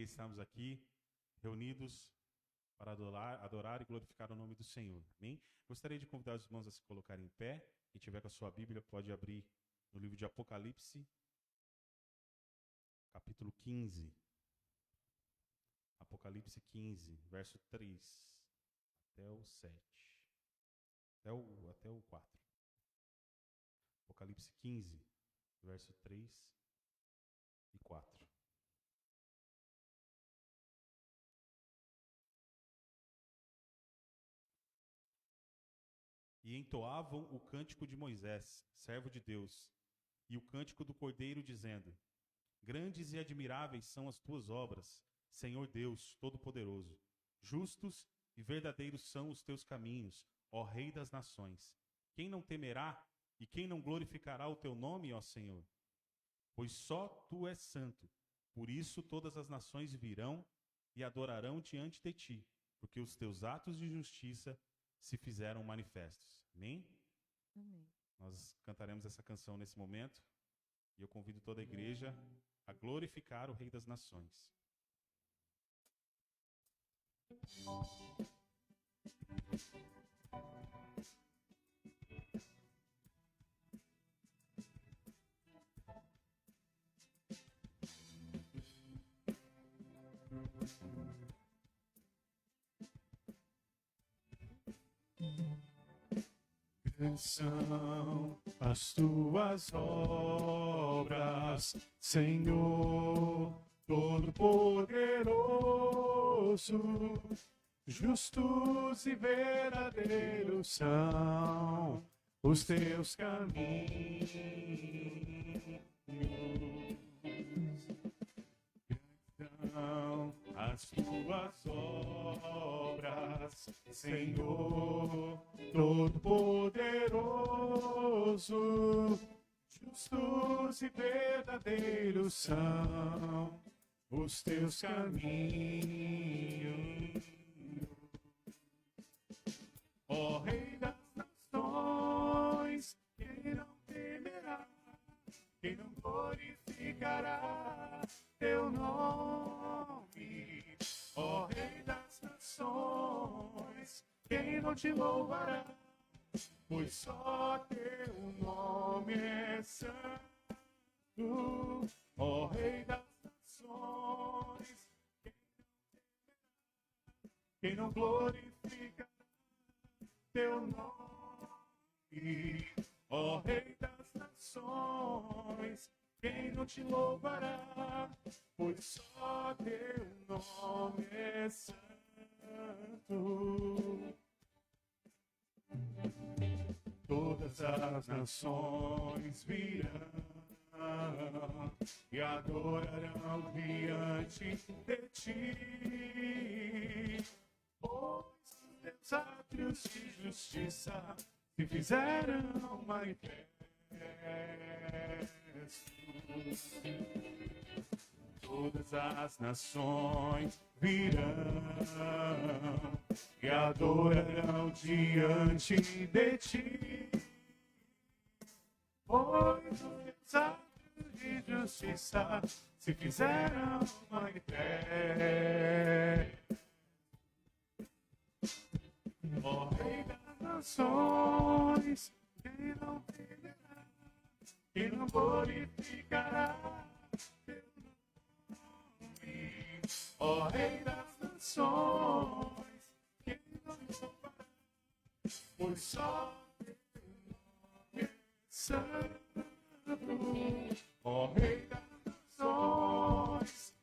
estarmos aqui reunidos para adorar e glorificar o nome do Senhor. Amém? Gostaria de convidar os irmãos a se colocarem em pé. Quem tiver com a sua Bíblia pode abrir no livro de Apocalipse, capítulo 15. Apocalipse 15, verso 3 até o 7. Até o 4. Apocalipse 15, verso 3 e 4. E entoavam o cântico de Moisés, servo de Deus, e o cântico do Cordeiro, dizendo: Grandes e admiráveis são as tuas obras, Senhor Deus Todo-Poderoso. Justos e verdadeiros são os teus caminhos, ó Rei das nações. Quem não temerá e quem não glorificará o teu nome, ó Senhor? Pois só tu és santo. Por isso todas as nações virão e adorarão diante de ti, porque os teus atos de justiça se fizeram manifestos. Amém? Amém. Nós cantaremos essa canção nesse momento e eu convido toda a igreja a glorificar o Rei das Nações. São as tuas obras, Senhor Todo-Poderoso. Justos e verdadeiros são os teus caminhos. São as tuas obras, Senhor Todo-Poderoso. Justos e verdadeiros são os teus caminhos. Ó Rei das nações, quem não temerá, quem não glorificará teu nome? Ó Rei das nações, quem não te louvará? Pois só teu nome é santo. Ó Rei das nações, quem não glorificará teu nome? Ó Rei das nações, quem não te louvará? Pois só teu nome é santo. Todas as nações virão e adorarão diante de ti, pois os teus atos de justiça se fizeram manifestos. Todas as nações virão e adorarão diante de ti, pois os teus atos de justiça se fizeram manifestos. Ó Rei das nações, quem não temerá, quem não glorificará teu nome? Ó Rei das nações, quem não louvará? Pois só teu nome é santo. Ó Rei das nações,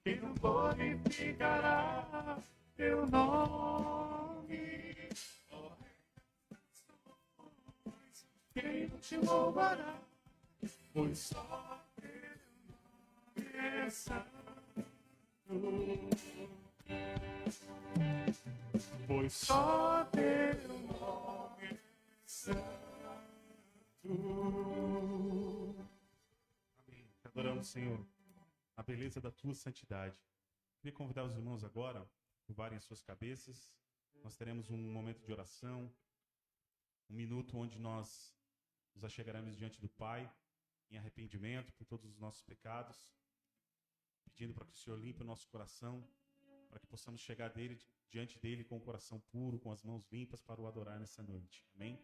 quem não glorificará teu nome? Ó Rei das nações, quem não te louvará? Pois só teu nome é santo. Pois só teu nome é santo. Amém. Adoramos, Senhor, a beleza da tua santidade. Queria convidar os irmãos agora a curvarem as suas cabeças. Nós teremos um momento de oração, um minuto onde nós nos achegaremos diante do Pai em arrependimento por todos os nossos pecados. pedindo para que o Senhor limpe o nosso coração, para que possamos chegar diante dele com o coração puro, com as mãos limpas para o adorar nessa noite. Amém?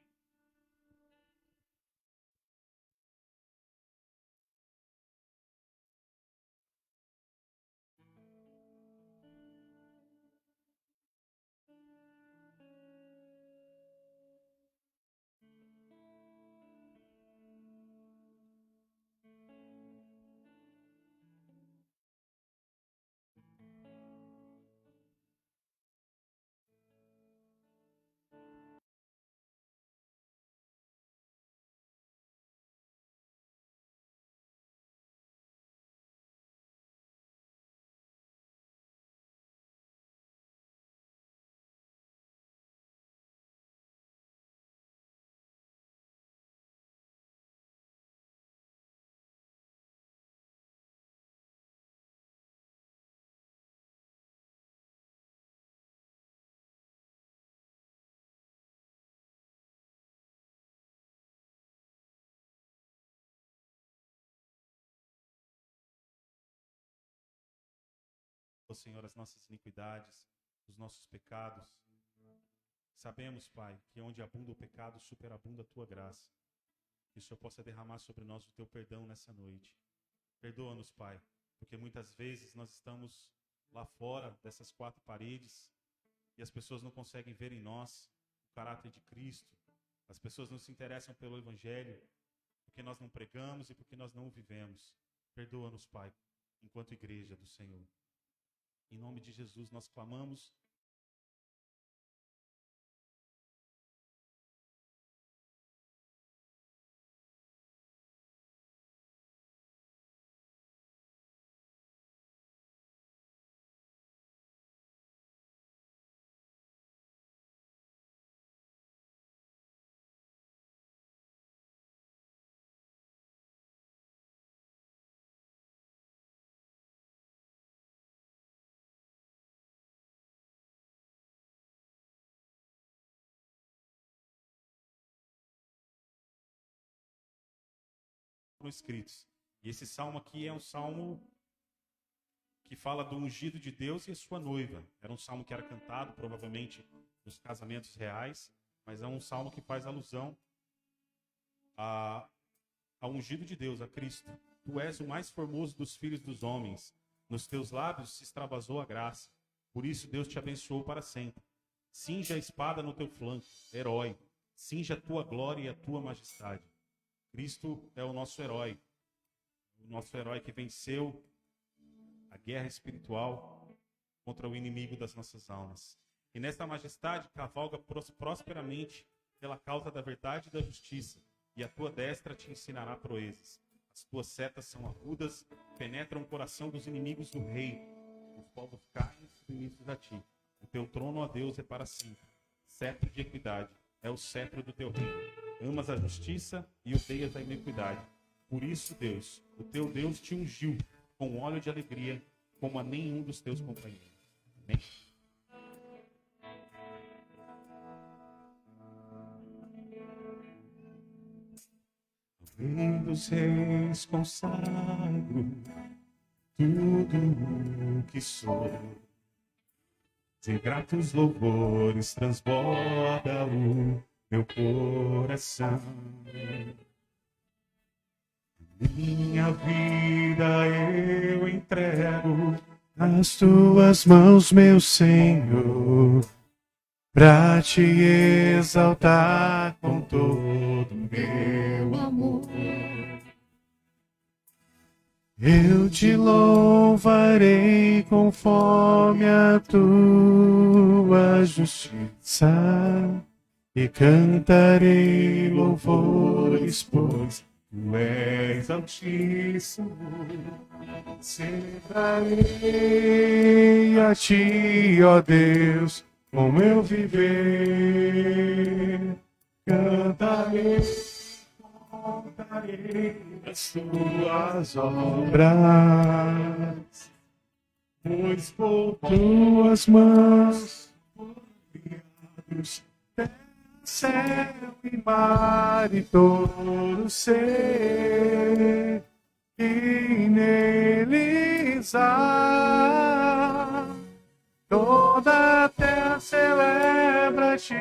Ó Senhor, as nossas iniquidades, os nossos pecados. Sabemos, Pai, que onde abunda o pecado, superabunda a Tua graça. Que o Senhor possa derramar sobre nós o Teu perdão nessa noite. Perdoa-nos, Pai, porque muitas vezes nós estamos lá fora dessas quatro paredes e as pessoas não conseguem ver em nós o caráter de Cristo. As pessoas não se interessam pelo Evangelho porque nós não pregamos e porque nós não o vivemos. Perdoa-nos, Pai, enquanto igreja do Senhor. Em nome de Jesus nós clamamos. Escritos. E esse salmo aqui é um salmo que fala do ungido de Deus e a sua noiva. Era um salmo que era cantado provavelmente nos casamentos reais, mas é um salmo que faz alusão ao ungido de Deus, a Cristo. Tu és o mais formoso dos filhos dos homens. Nos teus lábios se extravasou a graça. Por isso Deus te abençoou para sempre. Cinja a espada no teu flanco, herói. Cinja a tua glória e a tua majestade. Cristo é o nosso herói que venceu a guerra espiritual contra o inimigo das nossas almas. E nesta majestade cavalga prosperamente pela causa da verdade e da justiça, e a tua destra te ensinará proezas. As tuas setas são agudas, penetram o coração dos inimigos do rei. Os povos caem submissos a ti. O teu trono, ó Deus, é para sempre. Cetro de equidade é o cetro do teu reino. Amas a justiça e odeias a iniquidade. Por isso, Deus, o teu Deus te ungiu com óleo de alegria, como a nenhum dos teus companheiros. Amém? Rei dos reis, consagro tudo o que sou. De gratos louvores transborda o meu coração. Minha vida eu entrego nas tuas mãos, meu Senhor, pra te exaltar com todo o meu amor. Eu te louvarei conforme a tua justiça e cantarei louvores, pois tu és altíssimo. Celebrarei a ti, ó Deus, com meu viver. Cantarei, contarei as tuas obras, pois por tuas mãos foram criados céu e mar e todo ser, e neles dançar, toda a terra celebra-te,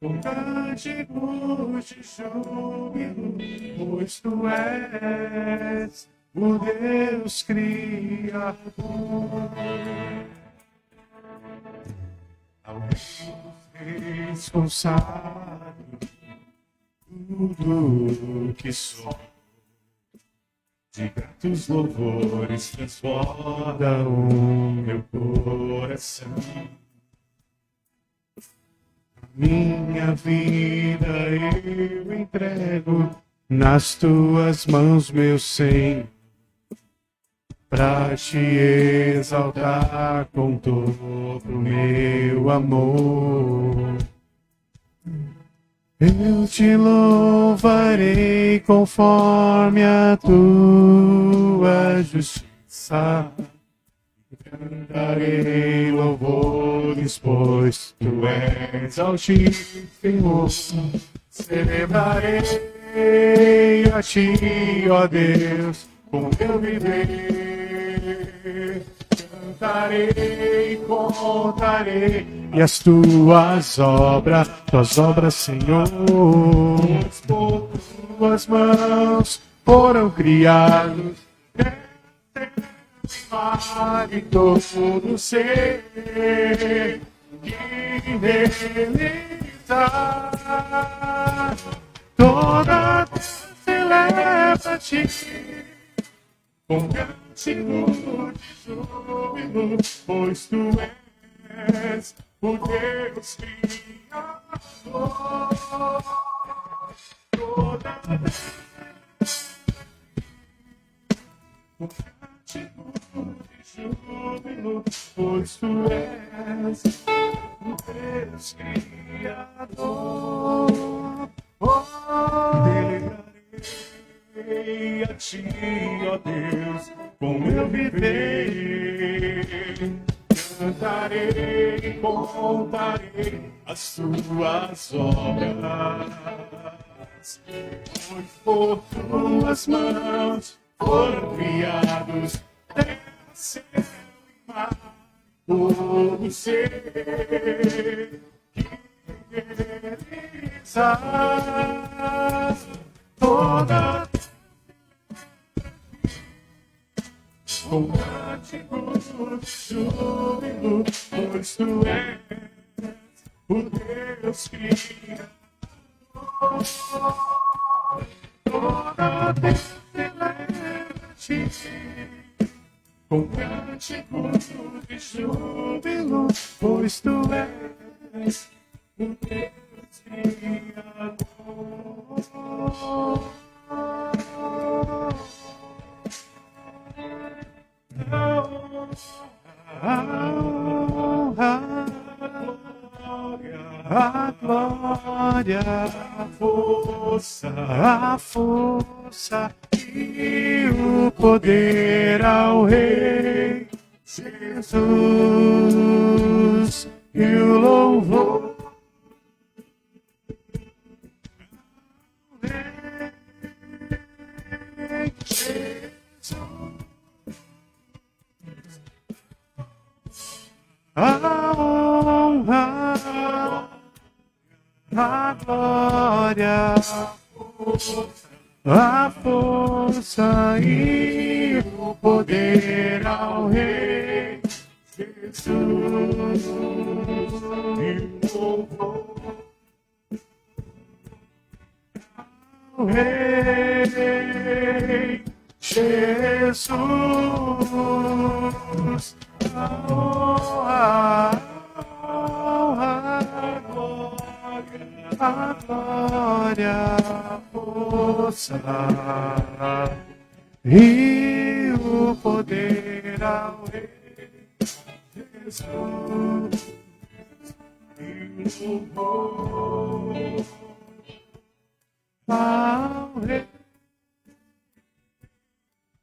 com cânticos de júbilo, pois tu és o Deus Criador. Ao Rei dos Reis consagro tudo que sou. De gratos louvores transborda o meu coração. Minha vida eu entrego nas tuas mãos, meu Senhor, pra te exaltar com todo o meu amor. Eu te louvarei conforme a tua justiça. Cantarei louvores, pois tu és altíssimo. Celebrarei a ti, ó Deus, com meu viver. Cantarei, contarei e as tuas obras, Senhor. Por tuas mãos foram criados mar e todo ser que nele está. Toda a terra celebra-te com cântico de júbilo, pois tu és o Deus Criador. Toda a terra com cântico de júbilo, pois tu és o Deus Criador. Celebrarei a ti, ó Deus, com meu viver. Cantarei, contarei as tuas obras, pois por tuas mãos foram criados terra, céu e mar, todo ser que realizas toda com cânticos de júbilo, pois tu és o Deus Criador. Toda a terra celebra-te com cânticos de júbilo, pois tu és o Deus Criador. A glória, a força e o poder ao Rei Jesus e o louvor. Rei Jesus. A honra, a glória, a força e o poder ao Rei Jesus e o louvor ao Rei Jesus. A glória, a força e o poder ao Rei Jesus e o louvor ao Rei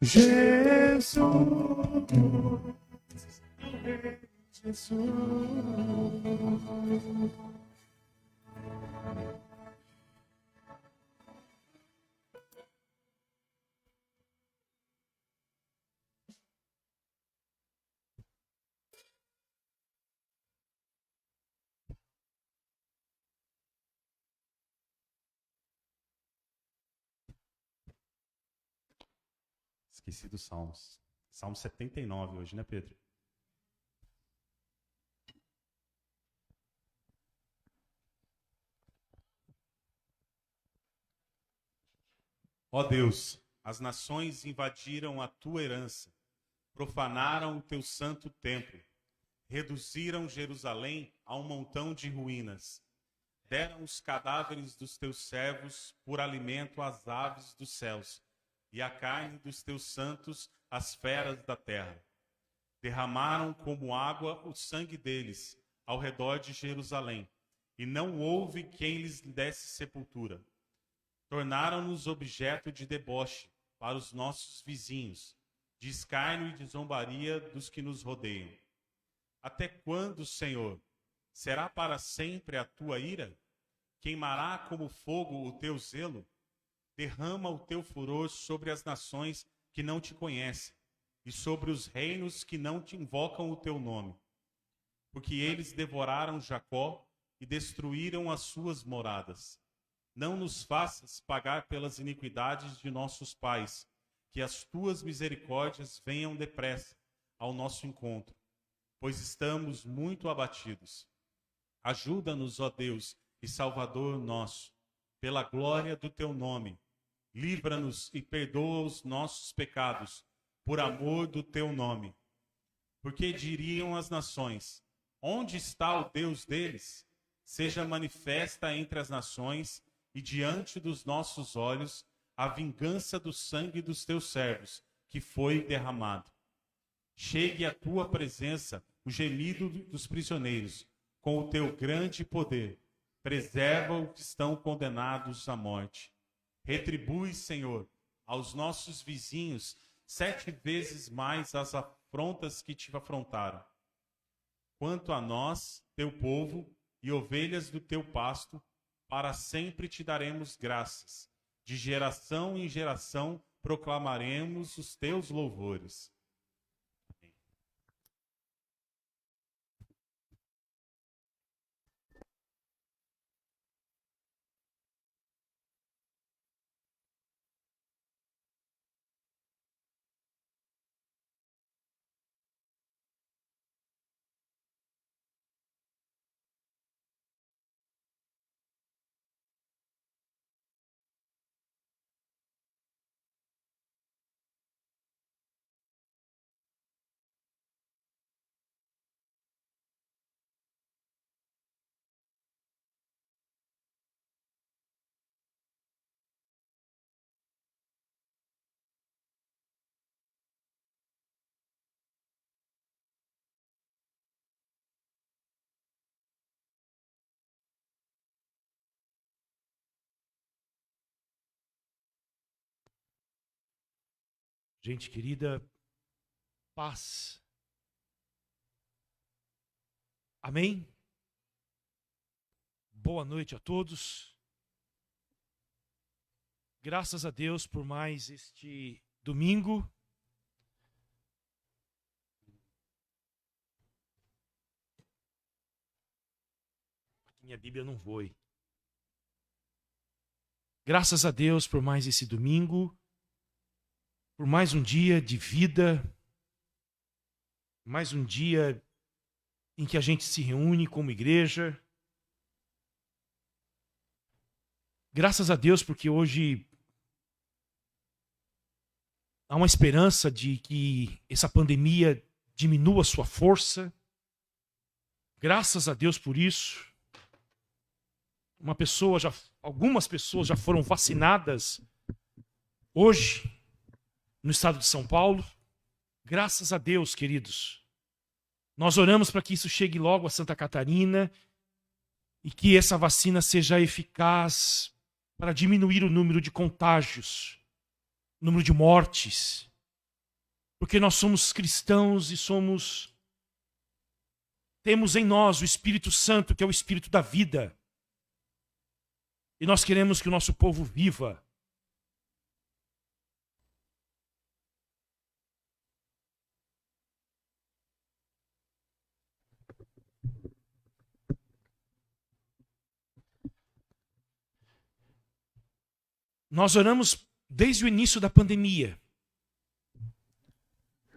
Jesus. Jesus. Esqueci dos Salmos. Salmo 79 hoje, né, Pedro? Ó Deus, as nações invadiram a tua herança, profanaram o teu santo templo, reduziram Jerusalém a um montão de ruínas, deram os cadáveres dos teus servos por alimento às aves dos céus, e a carne dos teus santos às feras da terra. Derramaram como água o sangue deles ao redor de Jerusalém, e não houve quem lhes desse sepultura. Tornaram-nos objeto de deboche para os nossos vizinhos, de escárnio e de zombaria dos que nos rodeiam. Até quando, Senhor? Será para sempre a tua ira? Queimará como fogo o teu zelo? Derrama o teu furor sobre as nações que não te conhecem e sobre os reinos que não te invocam o teu nome. Porque eles devoraram Jacó e destruíram as suas moradas. Não nos faças pagar pelas iniquidades de nossos pais, que as tuas misericórdias venham depressa ao nosso encontro, pois estamos muito abatidos. Ajuda-nos, ó Deus e Salvador nosso, pela glória do teu nome. Livra-nos e perdoa os nossos pecados, por amor do teu nome. Porque diriam as nações: onde está o Deus deles? Seja manifesta entre as nações e diante dos nossos olhos a vingança do sangue dos teus servos, que foi derramado. Chegue à tua presença o gemido dos prisioneiros, com o teu grande poder. Preserva os que estão condenados à morte. Retribui, Senhor, aos nossos vizinhos 7 vezes mais as afrontas que te afrontaram. Quanto a nós, teu povo e ovelhas do teu pasto, para sempre te daremos graças. De geração em geração proclamaremos os teus louvores. Gente querida, paz. Amém? Boa noite a todos. Graças a Deus por mais este domingo. Aqui minha Bíblia não foi. Graças a Deus por mais esse domingo. Por mais um dia de vida, mais um dia em que a gente se reúne como igreja. Graças a Deus porque hoje há uma esperança de que essa pandemia diminua sua força. Graças a Deus por isso. Algumas pessoas já foram vacinadas hoje no estado de São Paulo. Graças a Deus, queridos. Nós oramos para que isso chegue logo a Santa Catarina e que essa vacina seja eficaz para diminuir o número de contágios, o número de mortes. Porque nós somos cristãos e temos em nós o Espírito Santo, que é o Espírito da vida. E nós queremos que o nosso povo viva. Nós oramos desde o início da pandemia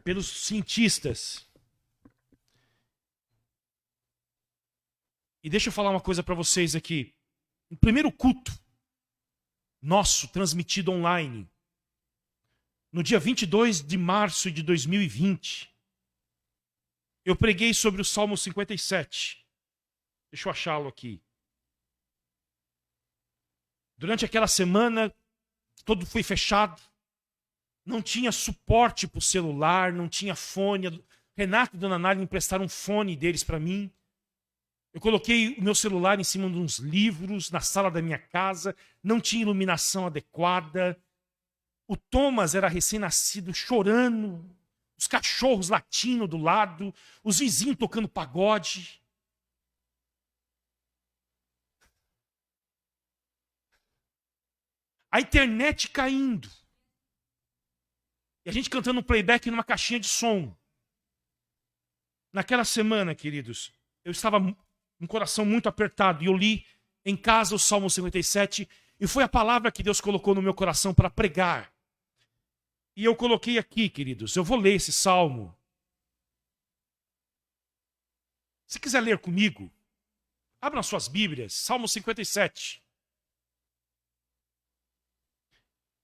pelos cientistas. E deixa eu falar uma coisa para vocês aqui. No primeiro culto nosso, transmitido online, no dia 22 de março de 2020, eu preguei sobre o Salmo 57. Deixa eu achá-lo aqui. Durante aquela semana, todo foi fechado. Não tinha suporte para o celular, não tinha fone. Renato e Dona Nália emprestaram um fone deles para mim. Eu coloquei o meu celular em cima de uns livros na sala da minha casa. Não tinha iluminação adequada. O Thomas era recém-nascido, chorando. Os cachorros latindo do lado. Os vizinhos tocando pagode. A internet caindo. E a gente cantando um playback numa caixinha de som. Naquela semana, queridos, eu estava com um coração muito apertado. E eu li em casa o Salmo 57. E foi a palavra que Deus colocou no meu coração para pregar. E eu coloquei aqui, queridos. Eu vou ler esse salmo. Se quiser ler comigo, abram suas Bíblias. Salmo 57.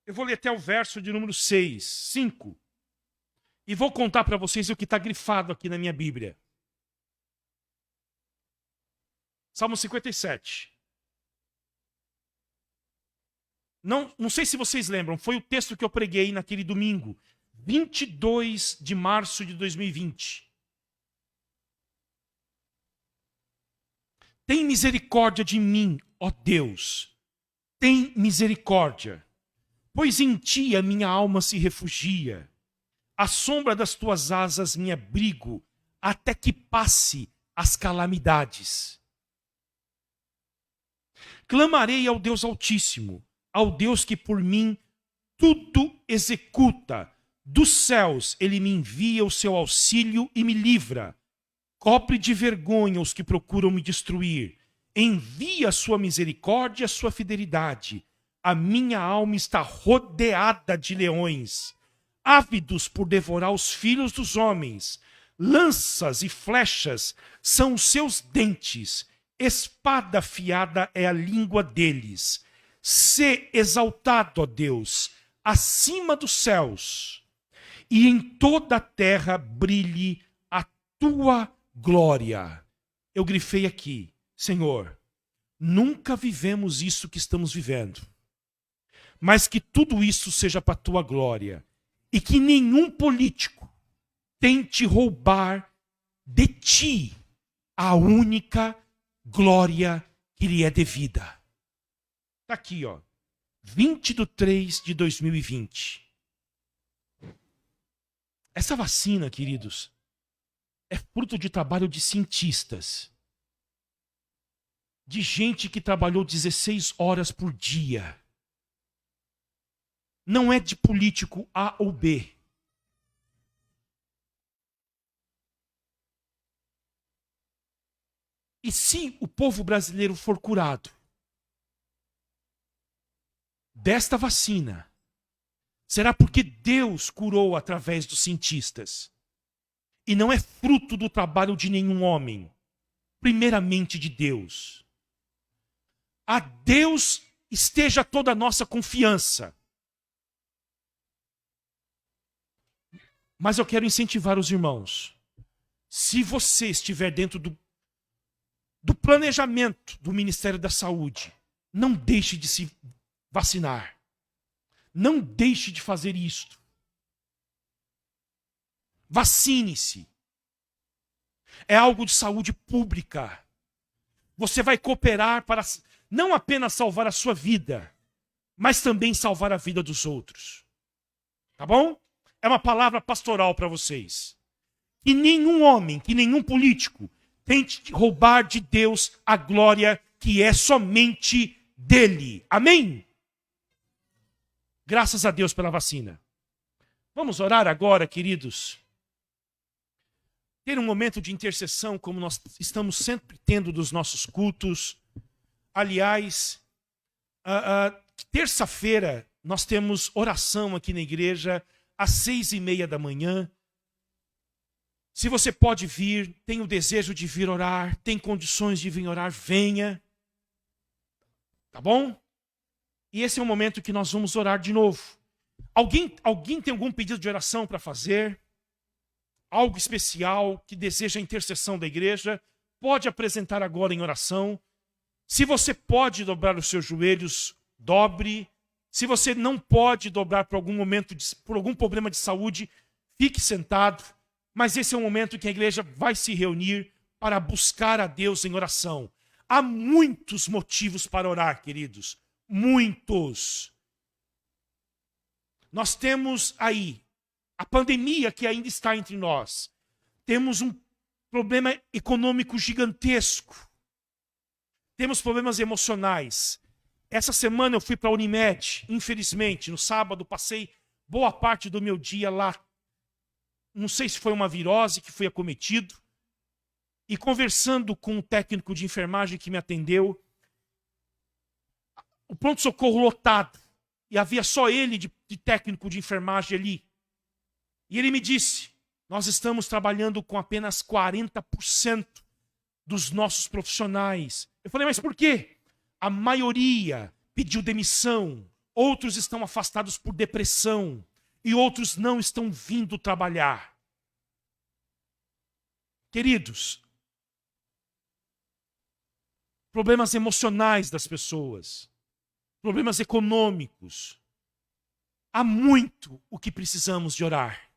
Eu vou ler até o verso de número 6, 5. E vou contar para vocês o que está grifado aqui na minha Bíblia. Salmo 57. Não sei se vocês lembram, foi o texto que eu preguei naquele domingo, 22 de março de 2020. Tem misericórdia de mim, ó Deus. Tem misericórdia. Pois em ti a minha alma se refugia. À sombra das tuas asas me abrigo, até que passe as calamidades. Clamarei ao Deus Altíssimo, ao Deus que por mim tudo executa. Dos céus ele me envia o seu auxílio e me livra. Cobre de vergonha os que procuram me destruir. Envia a sua misericórdia e a sua fidelidade. A minha alma está rodeada de leões, ávidos por devorar os filhos dos homens. Lanças e flechas são os seus dentes, espada afiada é a língua deles. Sê exaltado, ó Deus, acima dos céus, e em toda a terra brilhe a tua glória. Eu grifei aqui, Senhor, nunca vivemos isso que estamos vivendo. Mas que tudo isso seja para a tua glória. E que nenhum político tente roubar de ti a única glória que lhe é devida. Está aqui, ó. 20/3/2020. Essa vacina, queridos, é fruto de trabalho de cientistas. De gente que trabalhou 16 horas por dia. Não é de político A ou B. E se o povo brasileiro for curado desta vacina, será porque Deus curou através dos cientistas. E não é fruto do trabalho de nenhum homem, primeiramente de Deus. A Deus esteja toda a nossa confiança. Mas eu quero incentivar os irmãos. Se você estiver dentro do planejamento do Ministério da Saúde, não deixe de se vacinar. Não deixe de fazer isto. Vacine-se. É algo de saúde pública. Você vai cooperar para não apenas salvar a sua vida, mas também salvar a vida dos outros. Tá bom? É uma palavra pastoral para vocês. Que nenhum homem, que nenhum político tente roubar de Deus a glória que é somente dele. Amém? Graças a Deus pela vacina. Vamos orar agora, queridos. Ter um momento de intercessão como nós estamos sempre tendo dos nossos cultos. Aliás, terça-feira nós temos oração aqui na igreja às 6:30 da manhã. Se você pode vir, tem o desejo de vir orar, tem condições de vir orar, venha. Tá bom? E esse é o momento que nós vamos orar de novo. Alguém tem algum pedido de oração para fazer? Algo especial que deseja a intercessão da igreja? Pode apresentar agora em oração. Se você pode dobrar os seus joelhos, dobre. Se você não pode dobrar por algum momento, por algum problema de saúde, fique sentado. Mas esse é o momento que a igreja vai se reunir para buscar a Deus em oração. Há muitos motivos para orar, queridos. Muitos. Nós temos aí a pandemia que ainda está entre nós. Temos um problema econômico gigantesco. Temos problemas emocionais. Essa semana eu fui para a Unimed, infelizmente, no sábado passei boa parte do meu dia lá. Não sei se foi uma virose que fui acometido. E conversando com o técnico de enfermagem que me atendeu, o pronto-socorro lotado. E havia só ele de técnico de enfermagem ali. E ele me disse, nós estamos trabalhando com apenas 40% dos nossos profissionais. Eu falei, mas por quê? A maioria pediu demissão, outros estão afastados por depressão e outros não estão vindo trabalhar. Queridos, problemas emocionais das pessoas, problemas econômicos. Há muito o que precisamos de orar.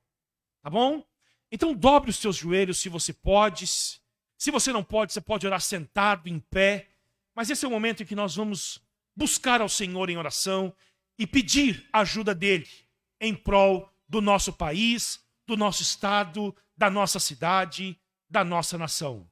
Tá bom? Então dobre os seus joelhos se você pode. Se você não pode, você pode orar sentado, em pé. Mas esse é o momento em que nós vamos buscar ao Senhor em oração e pedir a ajuda dele em prol do nosso país, do nosso estado, da nossa cidade, da nossa nação.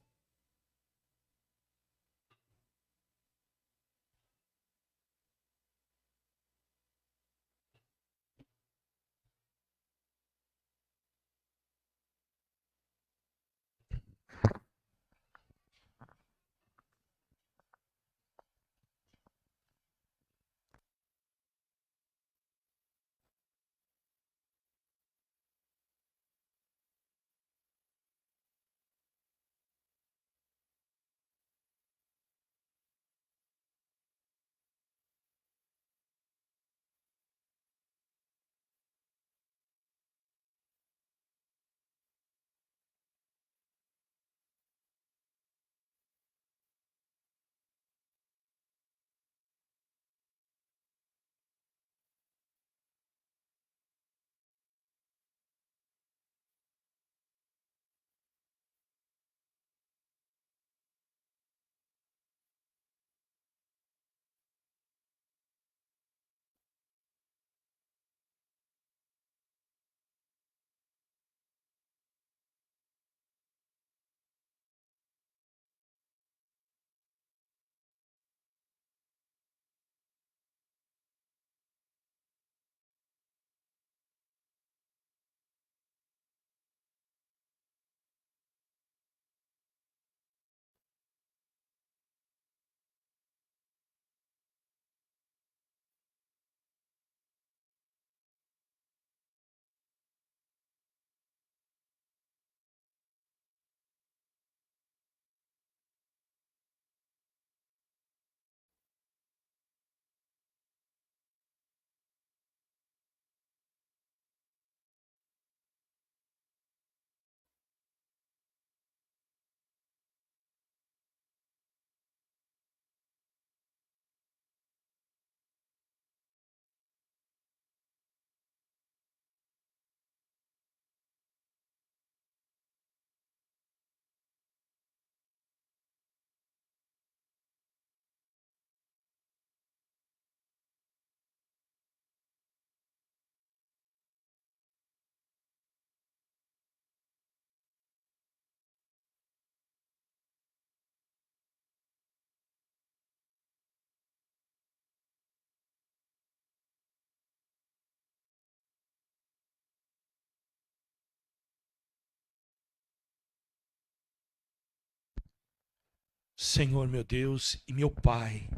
Senhor meu Deus e meu Pai,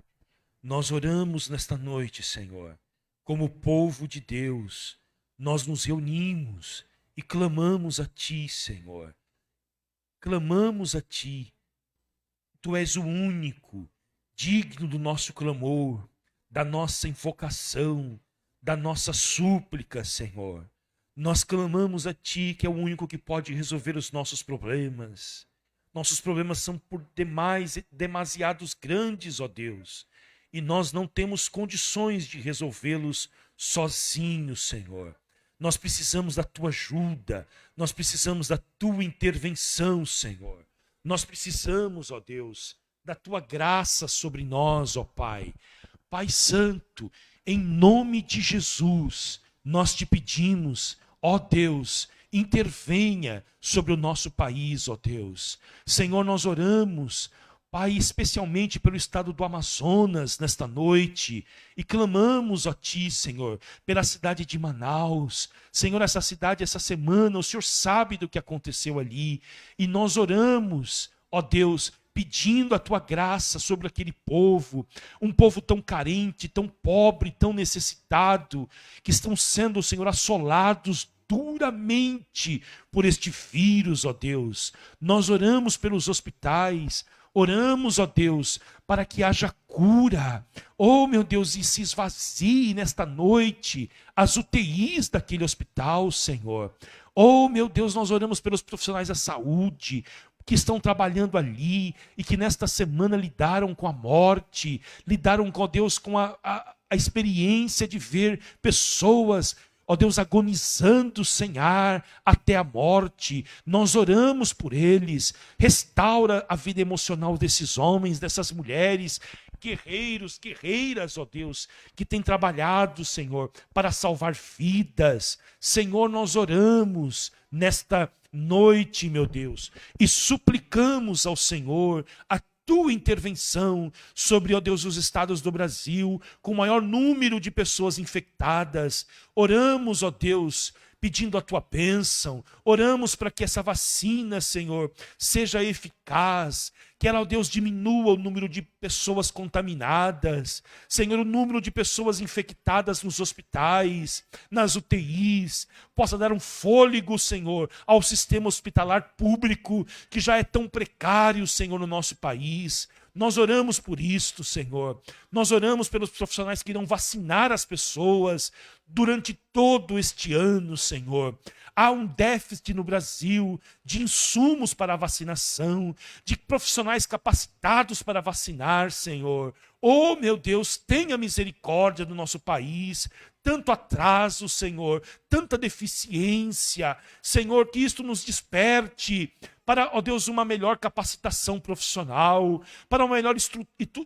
nós oramos nesta noite, Senhor, como povo de Deus, nós nos reunimos e clamamos a Ti, Senhor, clamamos a Ti. Tu és o único, digno do nosso clamor, da nossa invocação, da nossa súplica, Senhor. Nós clamamos a Ti, que é o único que pode resolver os nossos problemas. Nossos problemas são por demais, demasiados grandes, ó Deus, e nós não temos condições de resolvê-los sozinhos, Senhor. Nós precisamos da Tua ajuda, nós precisamos da Tua intervenção, Senhor. Nós precisamos, ó Deus, da Tua graça sobre nós, ó Pai. Pai Santo, em nome de Jesus, nós te pedimos, ó Deus, intervenha sobre o nosso país, ó Deus. Senhor, nós oramos, Pai, especialmente pelo estado do Amazonas nesta noite, e clamamos a Ti, Senhor, pela cidade de Manaus. Senhor, essa cidade, essa semana, o Senhor sabe do que aconteceu ali, e nós oramos, ó Deus, pedindo a Tua graça sobre aquele povo, um povo tão carente, tão pobre, tão necessitado, que estão sendo, Senhor, assolados duramente por este vírus, ó Deus. Nós oramos pelos hospitais, oramos, ó Deus, para que haja cura. Oh, meu Deus, e se esvazie nesta noite as UTIs daquele hospital, Senhor. Oh, meu Deus, nós oramos pelos profissionais da saúde, que estão trabalhando ali e que nesta semana lidaram com a morte, lidaram, ó Deus, com a experiência de ver pessoas, ó Deus, agonizando sem ar até a morte. Nós oramos por eles. Restaura a vida emocional desses homens, dessas mulheres, guerreiros, guerreiras, ó Deus, que têm trabalhado, Senhor, para salvar vidas. Senhor, nós oramos nesta noite, meu Deus, e suplicamos ao Senhor a Tua intervenção sobre, ó Deus, os estados do Brasil, com o maior número de pessoas infectadas. Oramos, ó Deus, pedindo a Tua bênção. Oramos para que essa vacina, Senhor, seja eficaz, que ela, ó Deus, diminua o número de pessoas contaminadas. Senhor, o número de pessoas infectadas nos hospitais, nas UTIs, possa dar um fôlego, Senhor, ao sistema hospitalar público, que já é tão precário, Senhor, no nosso país. Nós oramos por isto, Senhor. Nós oramos pelos profissionais que irão vacinar as pessoas durante todo este ano, Senhor. Há um déficit no Brasil de insumos para a vacinação, de profissionais capacitados para vacinar, Senhor. Oh, meu Deus, tenha misericórdia do nosso país. Tanto atraso, Senhor, tanta deficiência. Senhor, que isto nos desperte para, ó Deus, uma melhor capacitação profissional, para uma melhor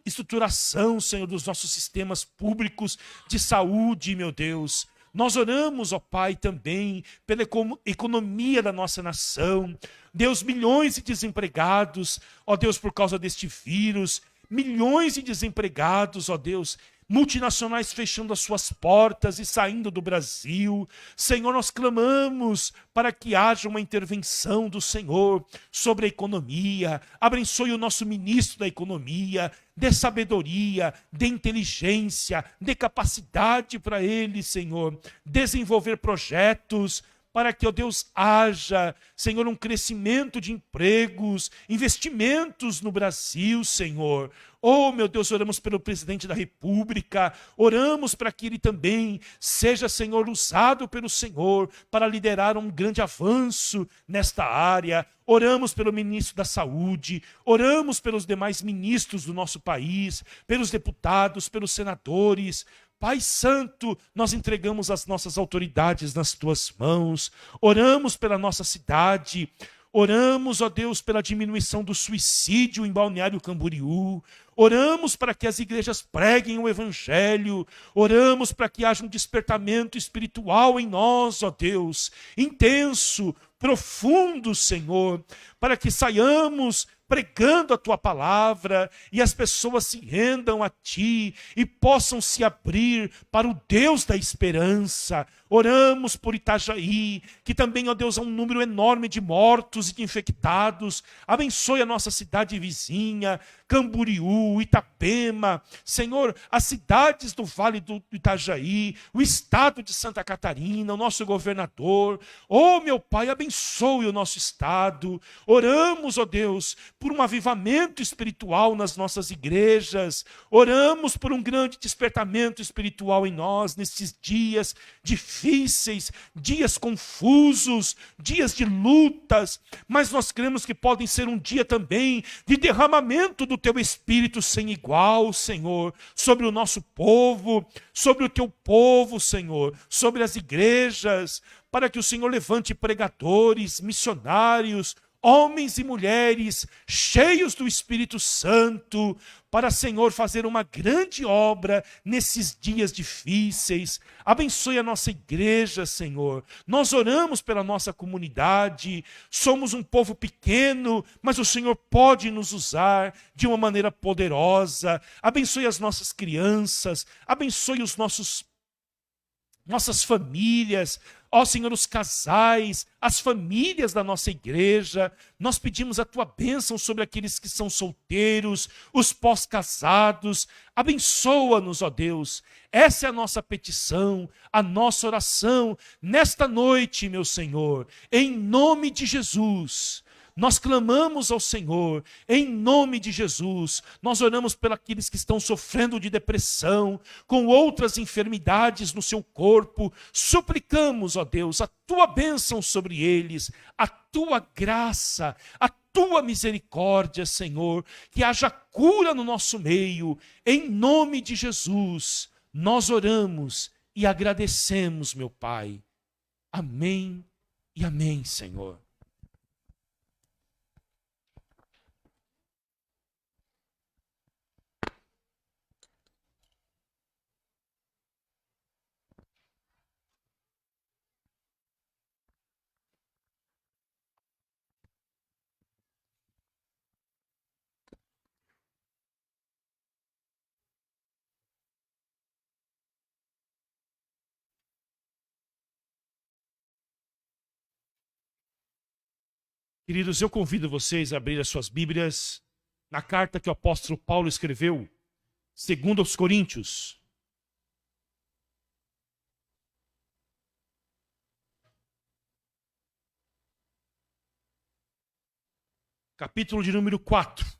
estruturação, Senhor, dos nossos sistemas públicos de saúde, meu Deus. Nós oramos, ó Pai, também pela economia da nossa nação. Deus, milhões de desempregados, ó Deus, por causa deste vírus, milhões de desempregados, ó Deus, multinacionais fechando as suas portas e saindo do Brasil. Senhor, nós clamamos para que haja uma intervenção do Senhor sobre a economia. Abençoe o nosso ministro da economia, dê sabedoria, dê inteligência, dê capacidade para ele, Senhor, desenvolver projetos para que, ó Deus, haja, Senhor, um crescimento de empregos, investimentos no Brasil, Senhor. Oh, meu Deus, oramos pelo presidente da República, oramos para que ele também seja, Senhor, usado pelo Senhor para liderar um grande avanço nesta área. Oramos pelo ministro da Saúde, oramos pelos demais ministros do nosso país, pelos deputados, pelos senadores. Pai Santo, nós entregamos as nossas autoridades nas Tuas mãos, oramos pela nossa cidade, oramos, ó Deus, pela diminuição do suicídio em Balneário Camboriú, oramos para que as igrejas preguem o Evangelho, oramos para que haja um despertamento espiritual em nós, ó Deus, intenso, profundo, Senhor, para que saiamos pregando a Tua palavra e as pessoas se rendam a Ti e possam se abrir para o Deus da esperança. Oramos por Itajaí, que também, ó Deus, há um número enorme de mortos e de infectados. Abençoe a nossa cidade vizinha, Camboriú, Itapema, Senhor, as cidades do Vale do Itajaí, o estado de Santa Catarina, o nosso governador. Oh, meu Pai, abençoe o nosso estado. Oramos, ó Deus, por um avivamento espiritual nas nossas igrejas. Oramos por um grande despertamento espiritual em nós nesses dias difíceis, dias confusos, dias de lutas, mas nós cremos que podem ser um dia também de derramamento do Teu Espírito sem igual, Senhor, sobre o nosso povo, sobre o Teu povo, Senhor, sobre as igrejas, para que o Senhor levante pregadores, missionários, homens e mulheres cheios do Espírito Santo, para, Senhor, fazer uma grande obra nesses dias difíceis. Abençoe a nossa igreja, Senhor. Nós oramos pela nossa comunidade, somos um povo pequeno, mas o Senhor pode nos usar de uma maneira poderosa. Abençoe as nossas crianças, abençoe os nossas famílias, ó Senhor, os casais, as famílias da nossa igreja. Nós pedimos a Tua bênção sobre aqueles que são solteiros, os pós-casados. Abençoa-nos, ó Deus. Essa é a nossa petição, a nossa oração nesta noite, meu Senhor, em nome de Jesus. Nós clamamos ao Senhor, em nome de Jesus. Nós oramos por aqueles que estão sofrendo de depressão, com outras enfermidades no seu corpo. Suplicamos, ó Deus, a Tua bênção sobre eles, a Tua graça, a Tua misericórdia, Senhor. Que haja cura no nosso meio, em nome de Jesus. Nós oramos e agradecemos, meu Pai. Amém e amém, Senhor. Queridos, eu convido vocês a abrir as suas Bíblias na carta que o apóstolo Paulo escreveu, segundo aos Coríntios. Capítulo de número 4.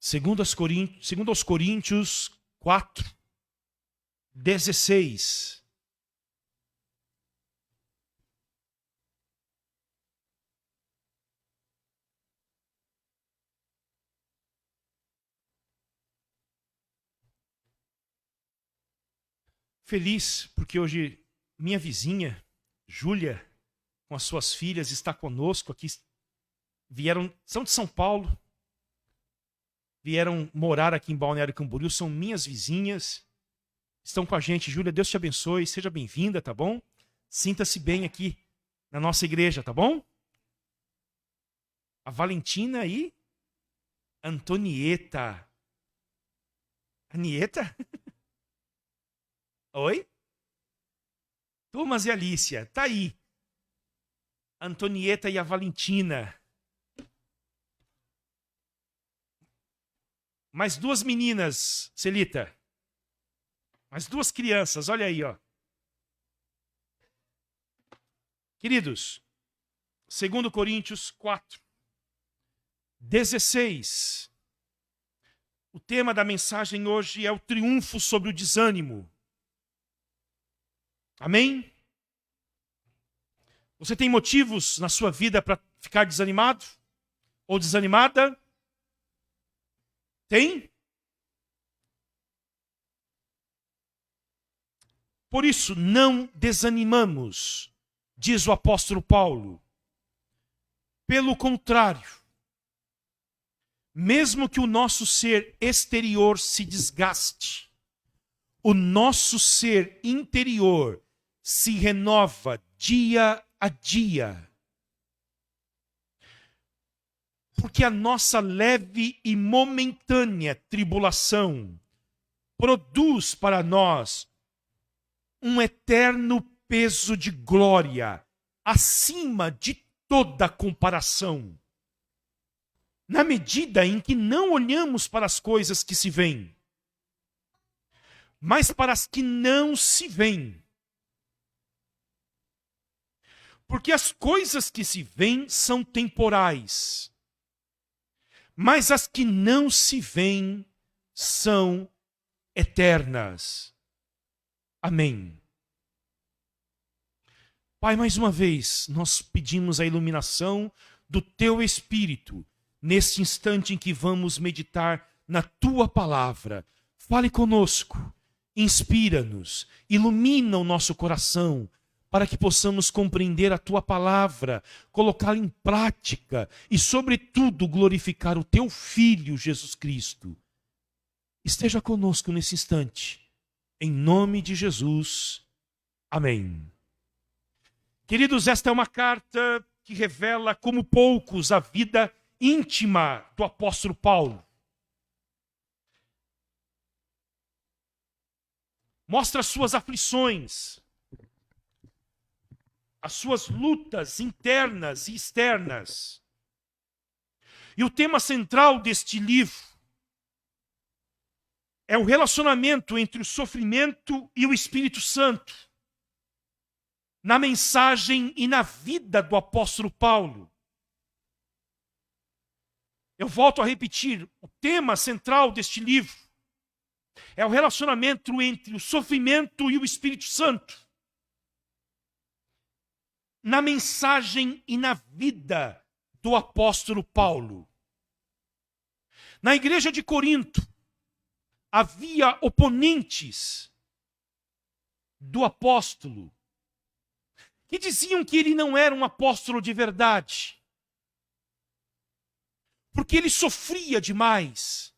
Segundo aos Coríntios 4, 16. Feliz porque hoje minha vizinha, Júlia, com as suas filhas, está conosco aqui. São de São Paulo. Vieram morar aqui em Balneário Camboriú, são minhas vizinhas, estão com a gente. Júlia, Deus te abençoe, seja bem-vinda, tá bom? Sinta-se bem aqui na nossa igreja, tá bom? A Valentina e Antonieta. Anieta? Oi? Thomas e Alicia, tá aí. Antonieta e a Valentina. Mais duas meninas, Celita. Mais duas crianças, olha aí, ó. Queridos, 2 Coríntios 4, 16. O tema da mensagem hoje é o triunfo sobre o desânimo. Amém? Você tem motivos na sua vida para ficar desanimado? Ou desanimada? Tem? Por isso, não desanimamos, diz o apóstolo Paulo. Pelo contrário, mesmo que o nosso ser exterior se desgaste, o nosso ser interior se renova dia a dia. Porque a nossa leve e momentânea tribulação produz para nós um eterno peso de glória acima de toda comparação. Na medida em que não olhamos para as coisas que se veem, mas para as que não se veem. Porque as coisas que se veem são temporais, mas as que não se veem são eternas. Amém. Pai, mais uma vez, nós pedimos a iluminação do Teu Espírito neste instante em que vamos meditar na Tua palavra. Fale conosco, inspira-nos, ilumina o nosso coração, para que possamos compreender a Tua palavra, colocá-la em prática e, sobretudo, glorificar o Teu Filho, Jesus Cristo. Esteja conosco nesse instante. Em nome de Jesus. Amém. Queridos, esta é uma carta que revela como poucos a vida íntima do apóstolo Paulo. Mostra as suas aflições, as suas lutas internas e externas. E o tema central deste livro é o relacionamento entre o sofrimento e o Espírito Santo, na mensagem e na vida do apóstolo Paulo. Eu volto a repetir, o tema central deste livro é o relacionamento entre o sofrimento e o Espírito Santo, na mensagem e na vida do apóstolo Paulo. Na igreja de Corinto, havia oponentes do apóstolo que diziam que ele não era um apóstolo de verdade, porque ele sofria demais.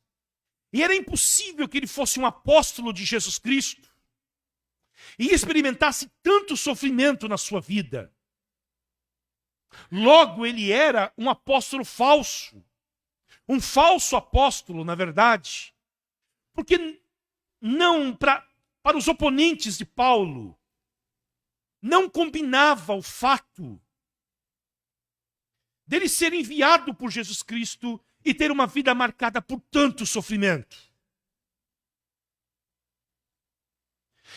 E era impossível que ele fosse um apóstolo de Jesus Cristo e experimentasse tanto sofrimento na sua vida. Logo, ele era um apóstolo falso. Um falso apóstolo, na verdade. Porque não para os oponentes de Paulo, não combinava o fato dele ser enviado por Jesus Cristo e ter uma vida marcada por tanto sofrimento.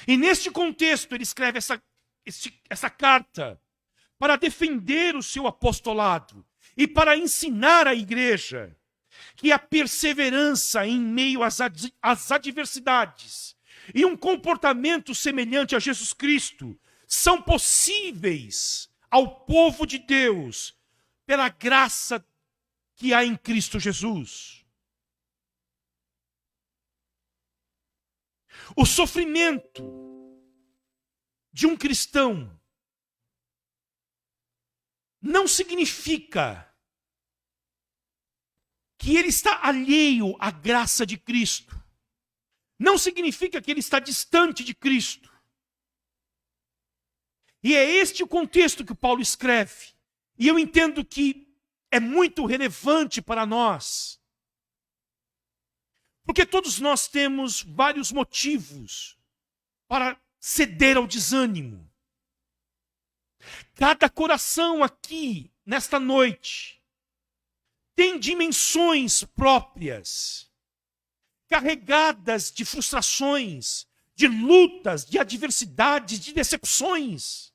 E neste contexto ele escreve essa carta para defender o seu apostolado e para ensinar à igreja que a perseverança em meio às adversidades e um comportamento semelhante a Jesus Cristo são possíveis ao povo de Deus pela graça que há em Cristo Jesus. O sofrimento de um cristão não significa que ele está alheio à graça de Cristo. Não significa que ele está distante de Cristo. E é este o contexto que Paulo escreve. E eu entendo que é muito relevante para nós. Porque todos nós temos vários motivos para ceder ao desânimo. Cada coração aqui, nesta noite, tem dimensões próprias, carregadas de frustrações, de lutas, de adversidades, de decepções,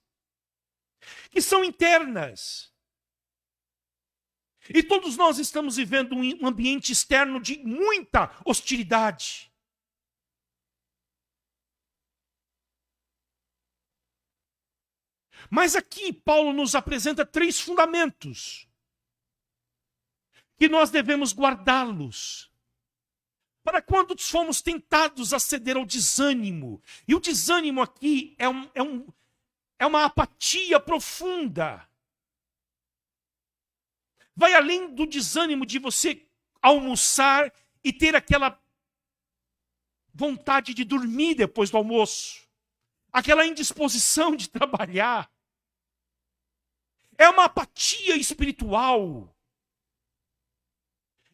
que são internas. E todos nós estamos vivendo um ambiente externo de muita hostilidade. Mas aqui Paulo nos apresenta 3 fundamentos que nós devemos guardá-los para quando fomos tentados a ceder ao desânimo. E o desânimo aqui é uma apatia profunda. Vai além do desânimo de você almoçar e ter aquela vontade de dormir depois do almoço, aquela indisposição de trabalhar. É uma apatia espiritual.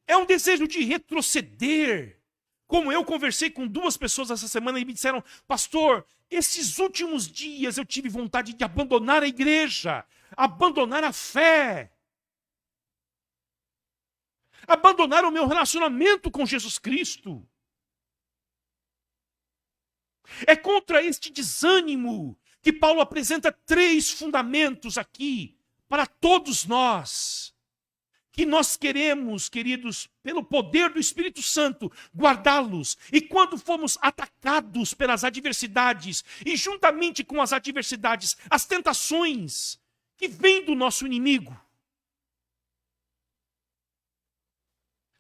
É um desejo de retroceder. Como eu conversei com 2 pessoas essa semana e me disseram: pastor, esses últimos dias eu tive vontade de abandonar a igreja, abandonar a fé, abandonar o meu relacionamento com Jesus Cristo. É contra este desânimo que Paulo apresenta 3 fundamentos aqui para todos nós, que nós queremos, queridos, pelo poder do Espírito Santo, guardá-los. E quando formos atacados pelas adversidades, e juntamente com as adversidades, as tentações que vêm do nosso inimigo,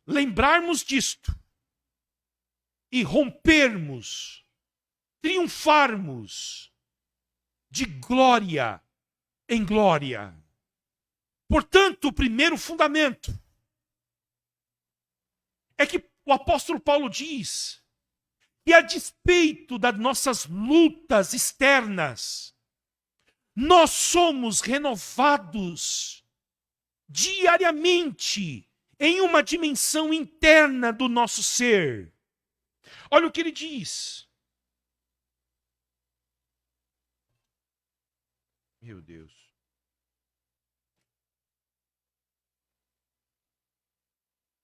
lembrarmos disto e rompermos, triunfarmos de glória em glória. Portanto, o primeiro fundamento é que o apóstolo Paulo diz que, a despeito das nossas lutas externas, nós somos renovados diariamente em uma dimensão interna do nosso ser. Olha o que ele diz. Meu Deus.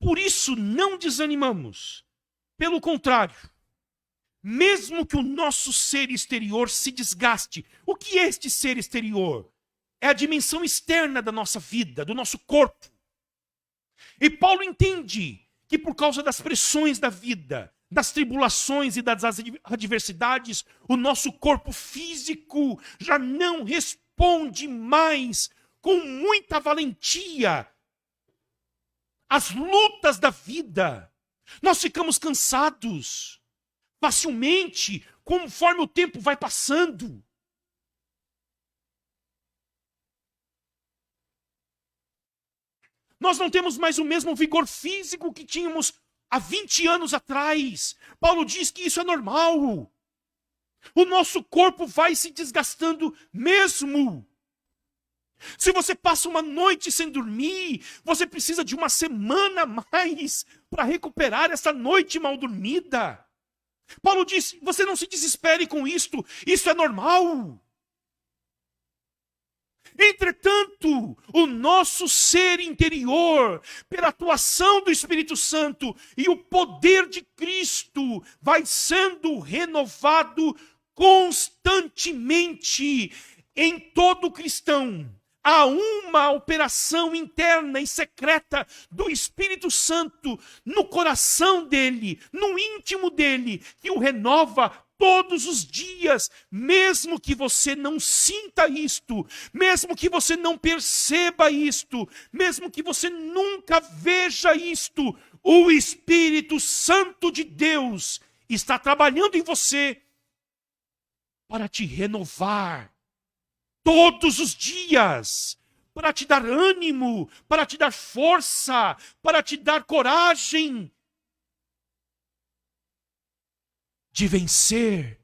Por isso não desanimamos. Pelo contrário, mesmo que o nosso ser exterior se desgaste. O que é este ser exterior? É a dimensão externa da nossa vida, do nosso corpo. E Paulo entende que por causa das pressões da vida, das tribulações e das adversidades, o nosso corpo físico já não responde mais com muita valentia às lutas da vida. Nós ficamos cansados facilmente, conforme o tempo vai passando. Nós não temos mais o mesmo vigor físico que tínhamos há 20 anos atrás. Paulo diz que isso é normal. O nosso corpo vai se desgastando mesmo. Se você passa uma noite sem dormir, você precisa de uma semana a mais para recuperar essa noite mal dormida. Paulo diz: você não se desespere com isto, isso é normal. Entretanto, o nosso ser interior, pela atuação do Espírito Santo e o poder de Cristo, vai sendo renovado constantemente. Em todo cristão há uma operação interna e secreta do Espírito Santo no coração dele, no íntimo dele, que o renova todos os dias, mesmo que você não sinta isto, mesmo que você não perceba isto, mesmo que você nunca veja isto, o Espírito Santo de Deus está trabalhando em você para te renovar todos os dias, para te dar ânimo, para te dar força, para te dar coragem de vencer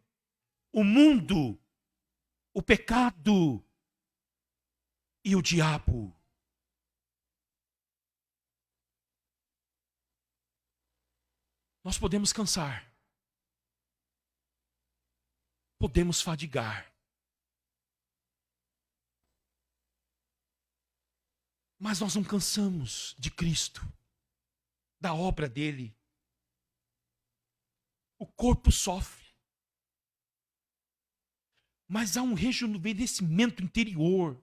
o mundo, o pecado e o diabo. Nós podemos cansar, podemos fadigar, mas nós não cansamos de Cristo, da obra dele. O corpo sofre, mas há um rejuvenescimento interior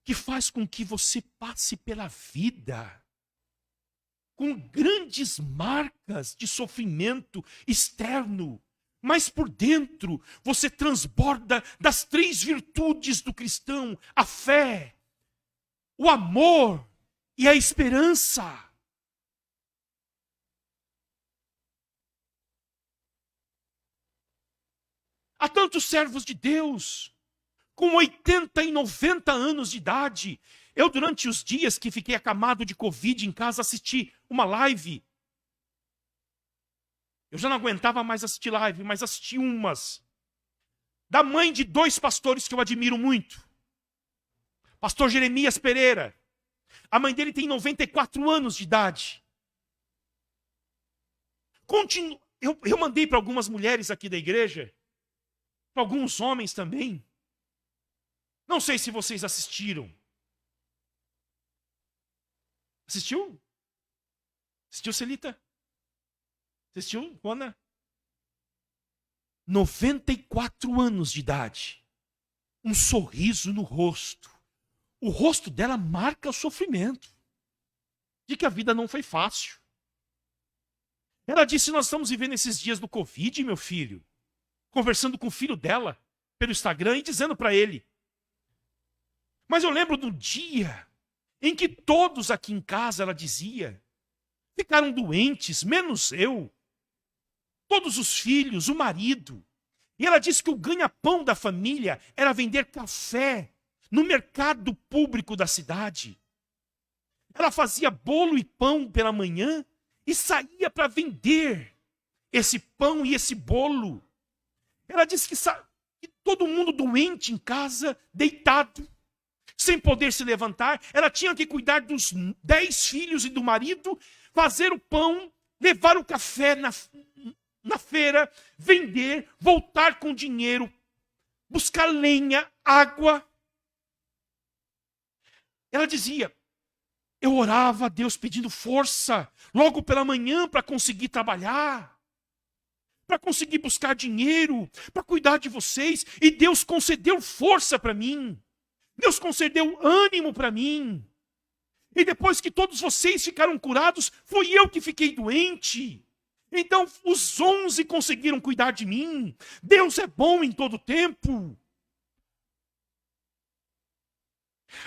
que faz com que você passe pela vida com grandes marcas de sofrimento externo, mas por dentro você transborda das 3 virtudes do cristão: a fé, o amor e a esperança. Há tantos servos de Deus, com 80 e 90 anos de idade. Eu, durante os dias que fiquei acamado de Covid em casa, assisti uma live. Eu já não aguentava mais assistir live, mas assisti umas. Da mãe de 2 pastores que eu admiro muito. Pastor Jeremias Pereira. A mãe dele tem 94 anos de idade. Eu mandei para algumas mulheres aqui da igreja, para alguns homens também. Não sei se vocês assistiram. Assistiu? Assistiu, Celita? Assistiu, Juana? 94 anos de idade. Um sorriso no rosto. O rosto dela marca o sofrimento. De que a vida não foi fácil. Ela disse, nós estamos vivendo esses dias do Covid, meu filho. Conversando com o filho dela, pelo Instagram, e dizendo para ele. Mas eu lembro do dia em que todos aqui em casa, ela dizia, ficaram doentes, menos eu. Todos os filhos, o marido. E ela disse que o ganha-pão da família era vender café no mercado público da cidade. Ela fazia bolo e pão pela manhã e saía para vender esse pão e esse bolo. Ela disse que todo mundo doente em casa, deitado, sem poder se levantar. Ela tinha que cuidar dos 10 filhos e do marido, fazer o pão, levar o café na feira, vender, voltar com dinheiro, buscar lenha, água. Ela dizia, eu orava a Deus pedindo força, logo pela manhã para conseguir trabalhar, para conseguir buscar dinheiro, para cuidar de vocês, e Deus concedeu força para mim. Deus concedeu ânimo para mim. E depois que todos vocês ficaram curados, fui eu que fiquei doente. Então os 11 conseguiram cuidar de mim. Deus é bom em todo tempo.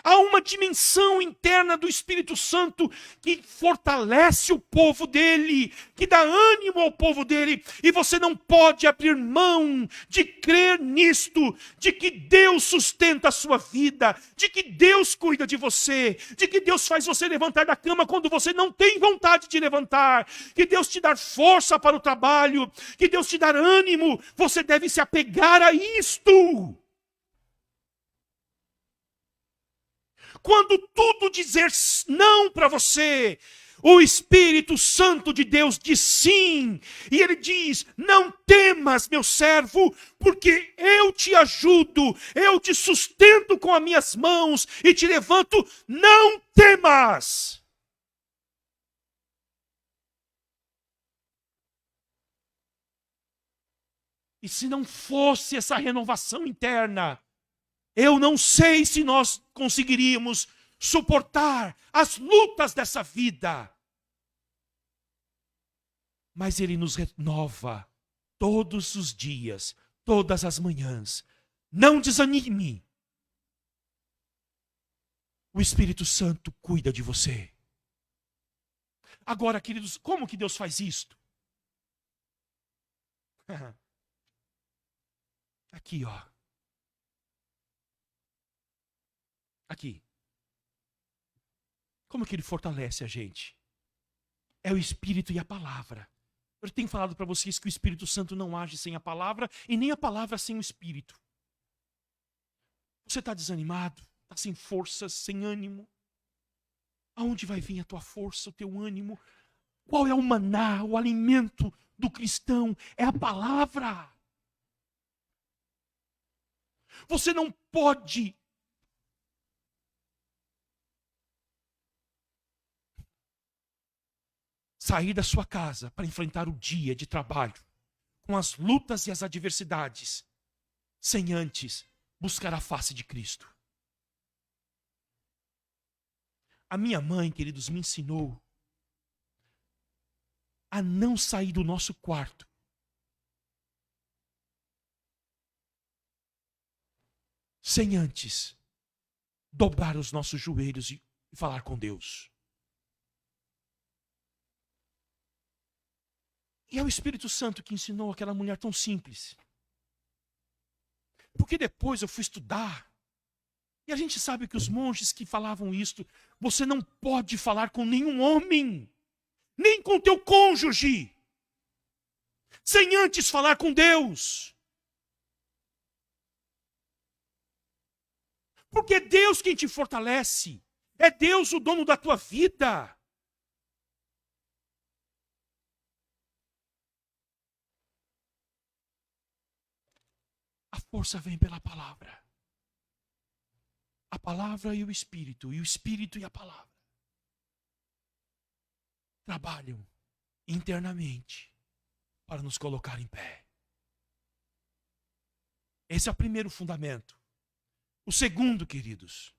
Há uma dimensão interna do Espírito Santo que fortalece o povo dele, que dá ânimo ao povo dele, e você não pode abrir mão de crer nisto, de que Deus sustenta a sua vida, de que Deus cuida de você, de que Deus faz você levantar da cama quando você não tem vontade de levantar, que Deus te dá força para o trabalho, que Deus te dá ânimo. Você deve se apegar a isto. Quando tudo dizer não para você, o Espírito Santo de Deus diz sim. E ele diz, não temas, meu servo, porque eu te ajudo, eu te sustento com as minhas mãos e te levanto, não temas. E se não fosse essa renovação interna, eu não sei se nós conseguiríamos suportar as lutas dessa vida. Mas Ele nos renova todos os dias, todas as manhãs. Não desanime. O Espírito Santo cuida de você. Agora, queridos, como que Deus faz isto? Aqui, ó. Aqui. Como que ele fortalece a gente? É o Espírito e a palavra. Eu tenho falado para vocês que o Espírito Santo não age sem a palavra e nem a palavra sem o Espírito. Você está desanimado? Está sem forças, sem ânimo? Aonde vai vir a tua força, o teu ânimo? Qual é o maná, o alimento do cristão? É a palavra. Você não pode sair da sua casa para enfrentar o dia de trabalho, com as lutas e as adversidades, sem antes buscar a face de Cristo. A minha mãe, queridos, me ensinou a não sair do nosso quarto sem antes dobrar os nossos joelhos e falar com Deus. E é o Espírito Santo que ensinou aquela mulher tão simples. Porque depois eu fui estudar. E a gente sabe que os monges que falavam isto, você não pode falar com nenhum homem, nem com teu cônjuge, sem antes falar com Deus. Porque é Deus quem te fortalece. É Deus o dono da tua vida. A força vem pela palavra. A palavra e o Espírito e a palavra trabalham internamente para nos colocar em pé. Esse é o primeiro fundamento. O segundo, queridos,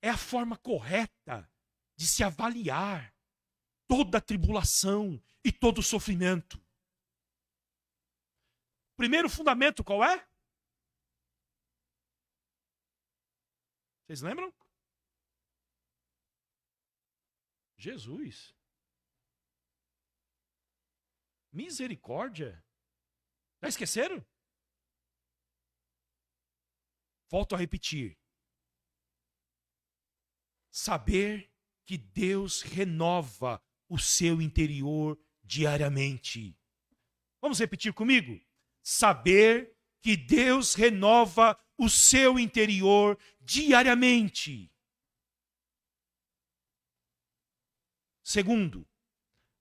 é a forma correta de se avaliar toda a tribulação e todo o sofrimento. Primeiro fundamento qual é? Vocês lembram? Jesus. Misericórdia. Já esqueceram? Volto a repetir. Saber que Deus renova o seu interior diariamente. Vamos repetir comigo? Saber que Deus renova o seu interior diariamente. Segundo,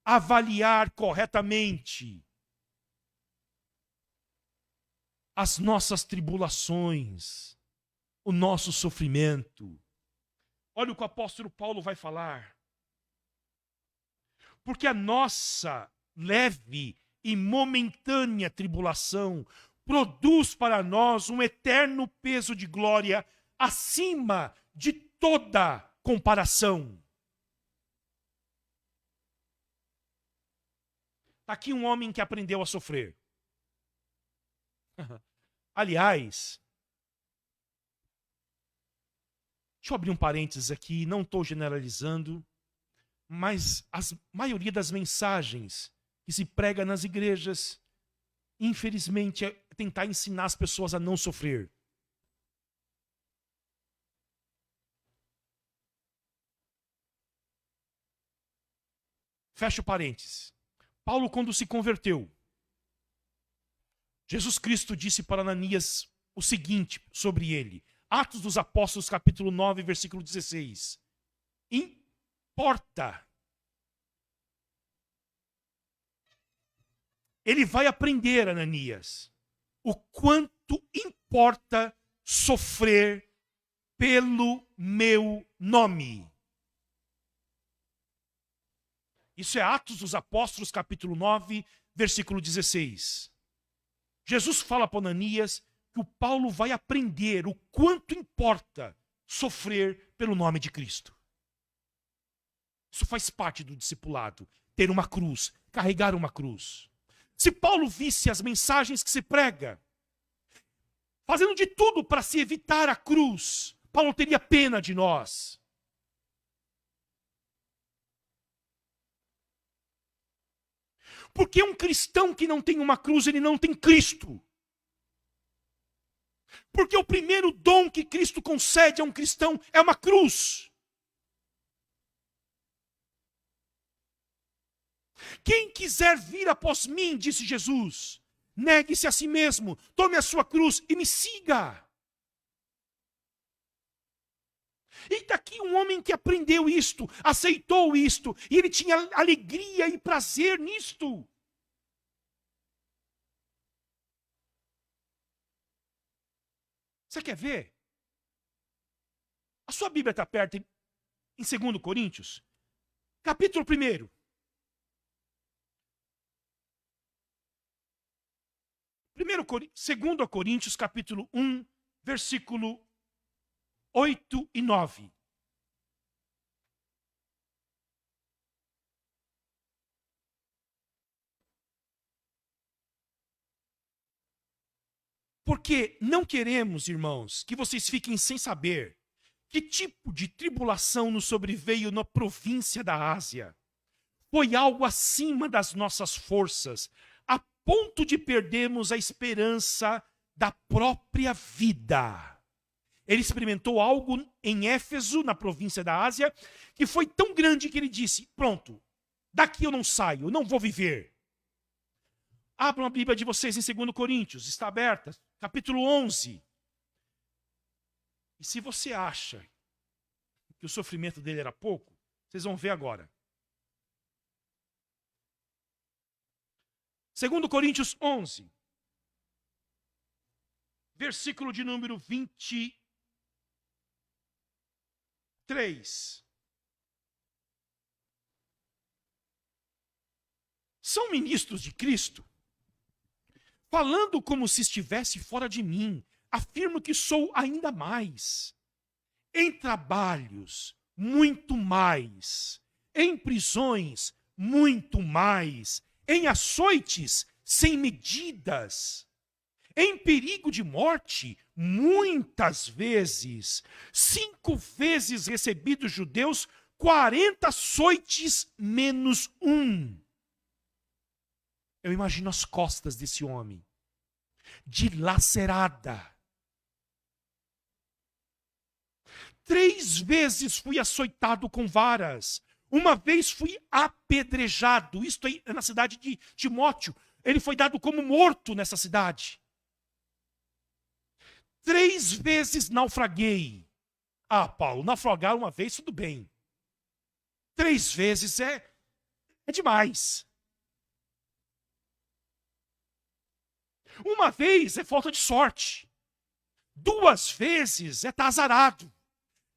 avaliar corretamente as nossas tribulações, o nosso sofrimento. Olha o que o apóstolo Paulo vai falar. Porque a nossa leve e momentânea tribulação produz para nós um eterno peso de glória acima de toda comparação. Está aqui um homem que aprendeu a sofrer. Aliás, deixa eu abrir um parênteses aqui, não estou generalizando, mas a maioria das mensagens que se prega nas igrejas, infelizmente, é tentar ensinar as pessoas a não sofrer. Fecha o parênteses. Paulo, quando se converteu, Jesus Cristo disse para Ananias o seguinte sobre ele. Atos dos Apóstolos, capítulo 9, versículo 16. Importa. Ele vai aprender, Ananias, o quanto importa sofrer pelo meu nome. Isso é Atos dos Apóstolos, capítulo 9, versículo 16. Jesus fala para Ananias que o Paulo vai aprender o quanto importa sofrer pelo nome de Cristo. Isso faz parte do discipulado, ter uma cruz, carregar uma cruz. Se Paulo visse as mensagens que se prega, fazendo de tudo para se evitar a cruz, Paulo teria pena de nós. Porque um cristão que não tem uma cruz, ele não tem Cristo. Porque o primeiro dom que Cristo concede a um cristão é uma cruz. Quem quiser vir após mim, disse Jesus, negue-se a si mesmo, tome a sua cruz e me siga. E está aqui um homem que aprendeu isto, aceitou isto, e ele tinha alegria e prazer nisto. Você quer ver? A sua Bíblia está perto em 2 Coríntios, capítulo 1. 2 Coríntios, capítulo 1, versículo 8 e 9. Porque não queremos, irmãos, que vocês fiquem sem saber que tipo de tribulação nos sobreveio na província da Ásia. Foi algo acima das nossas forças, a ponto de perdermos a esperança da própria vida. Ele experimentou algo em Éfeso, na província da Ásia, que foi tão grande que ele disse: pronto, daqui eu não saio, eu não vou viver. Abram a Bíblia de vocês em 2 Coríntios, está aberta, capítulo 11. E se você acha que o sofrimento dele era pouco, vocês vão ver agora. 2 Coríntios 11, versículo de número 23. São ministros de Cristo, falando como se estivesse fora de mim, afirmo que sou ainda mais. Em trabalhos, muito mais. Em prisões, muito mais. Em açoites, sem medidas. Em perigo de morte, muitas vezes. 5 vezes recebi dos judeus 40 açoites menos 1. Eu imagino as costas desse homem, dilacerada. 3 vezes fui açoitado com varas. Uma vez fui apedrejado. Isto aí é na cidade de Timóteo. Ele foi dado como morto nessa cidade. 3 vezes naufraguei. Ah, Paulo, naufragar uma vez, tudo bem. 3 vezes é demais. Uma vez é falta de sorte. 2 vezes é estar azarado.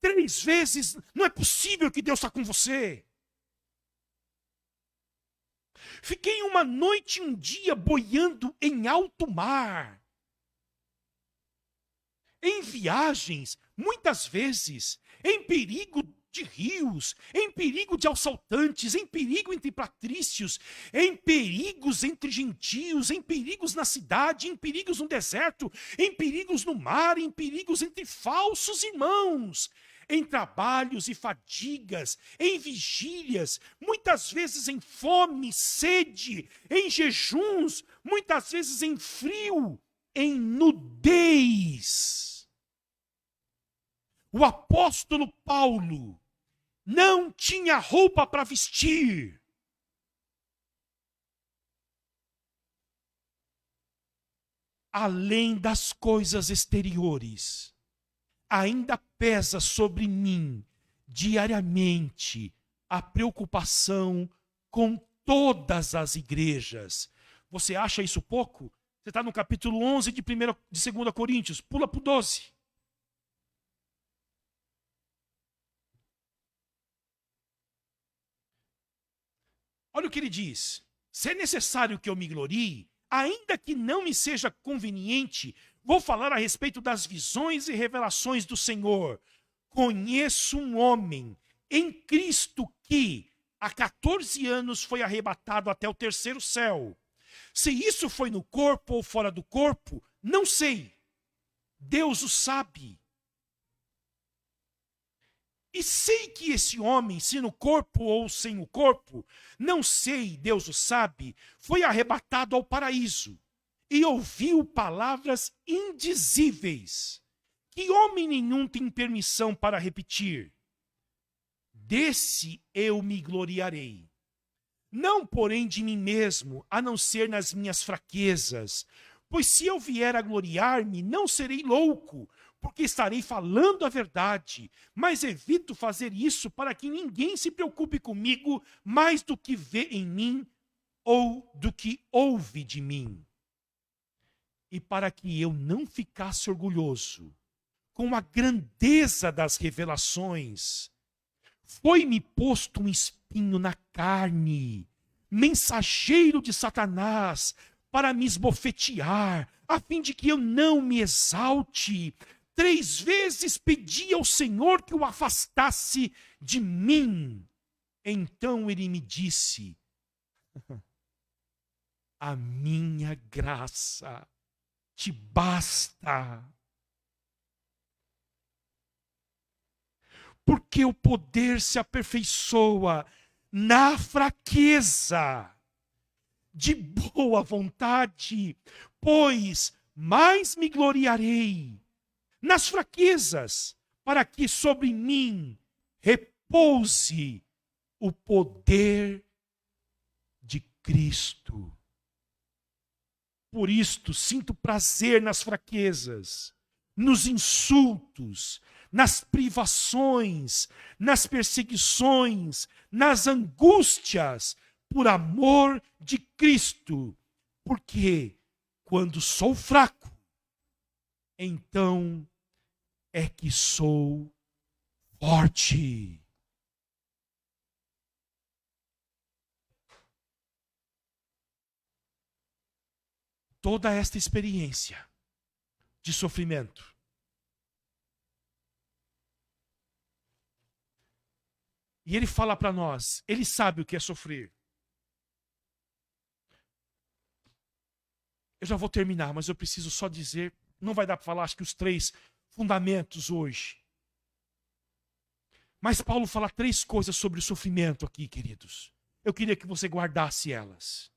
3 vezes não é possível que Deus está com você. Fiquei uma noite e um dia boiando em alto mar. Em viagens, muitas vezes, em perigo de rios, em perigo de assaltantes, em perigo entre patrícios, em perigos entre gentios, em perigos na cidade, em perigos no deserto, em perigos no mar, em perigos entre falsos irmãos, em trabalhos e fadigas, em vigílias, muitas vezes em fome, sede, em jejuns, muitas vezes em frio, em nudez. O apóstolo Paulo não tinha roupa para vestir. Além das coisas exteriores, ainda pesa sobre mim diariamente a preocupação com todas as igrejas. Você acha isso pouco? Você está no capítulo 11 de 2 Coríntios, pula para o 12. Olha o que ele diz: se é necessário que eu me glorie, ainda que não me seja conveniente, vou falar a respeito das visões e revelações do Senhor. Conheço um homem em Cristo que há 14 anos foi arrebatado até o 3º céu. Se isso foi no corpo ou fora do corpo, não sei. Deus o sabe. E sei que esse homem, se no corpo ou sem o corpo, não sei, Deus o sabe, foi arrebatado ao paraíso e ouviu palavras indizíveis, que homem nenhum tem permissão para repetir. Desse eu me gloriarei. Não, porém, de mim mesmo, a não ser nas minhas fraquezas, pois se eu vier a gloriar-me, não serei louco, porque estarei falando a verdade, mas evito fazer isso para que ninguém se preocupe comigo mais do que vê em mim ou do que ouve de mim. E para que eu não ficasse orgulhoso com a grandeza das revelações, foi-me posto um espinho na carne, mensageiro de Satanás, para me esbofetear, a fim de que eu não me exalte. 3 vezes pedi ao Senhor que o afastasse de mim. Então ele me disse: a minha graça te basta. Porque o poder se aperfeiçoa na fraqueza. De boa vontade, pois mais me gloriarei nas fraquezas, para que sobre mim repouse o poder de Cristo. Por isto, sinto prazer nas fraquezas, nos insultos, nas privações, nas perseguições, nas angústias, por amor de Cristo. Porque quando sou fraco, então é que sou forte. Toda esta experiência de sofrimento e ele fala para nós, ele sabe o que é sofrer. Eu já vou terminar, mas eu preciso só dizer, não vai dar para falar, acho que os 3 fundamentos hoje. Mas Paulo fala 3 coisas sobre o sofrimento aqui, queridos. Eu queria que você guardasse elas.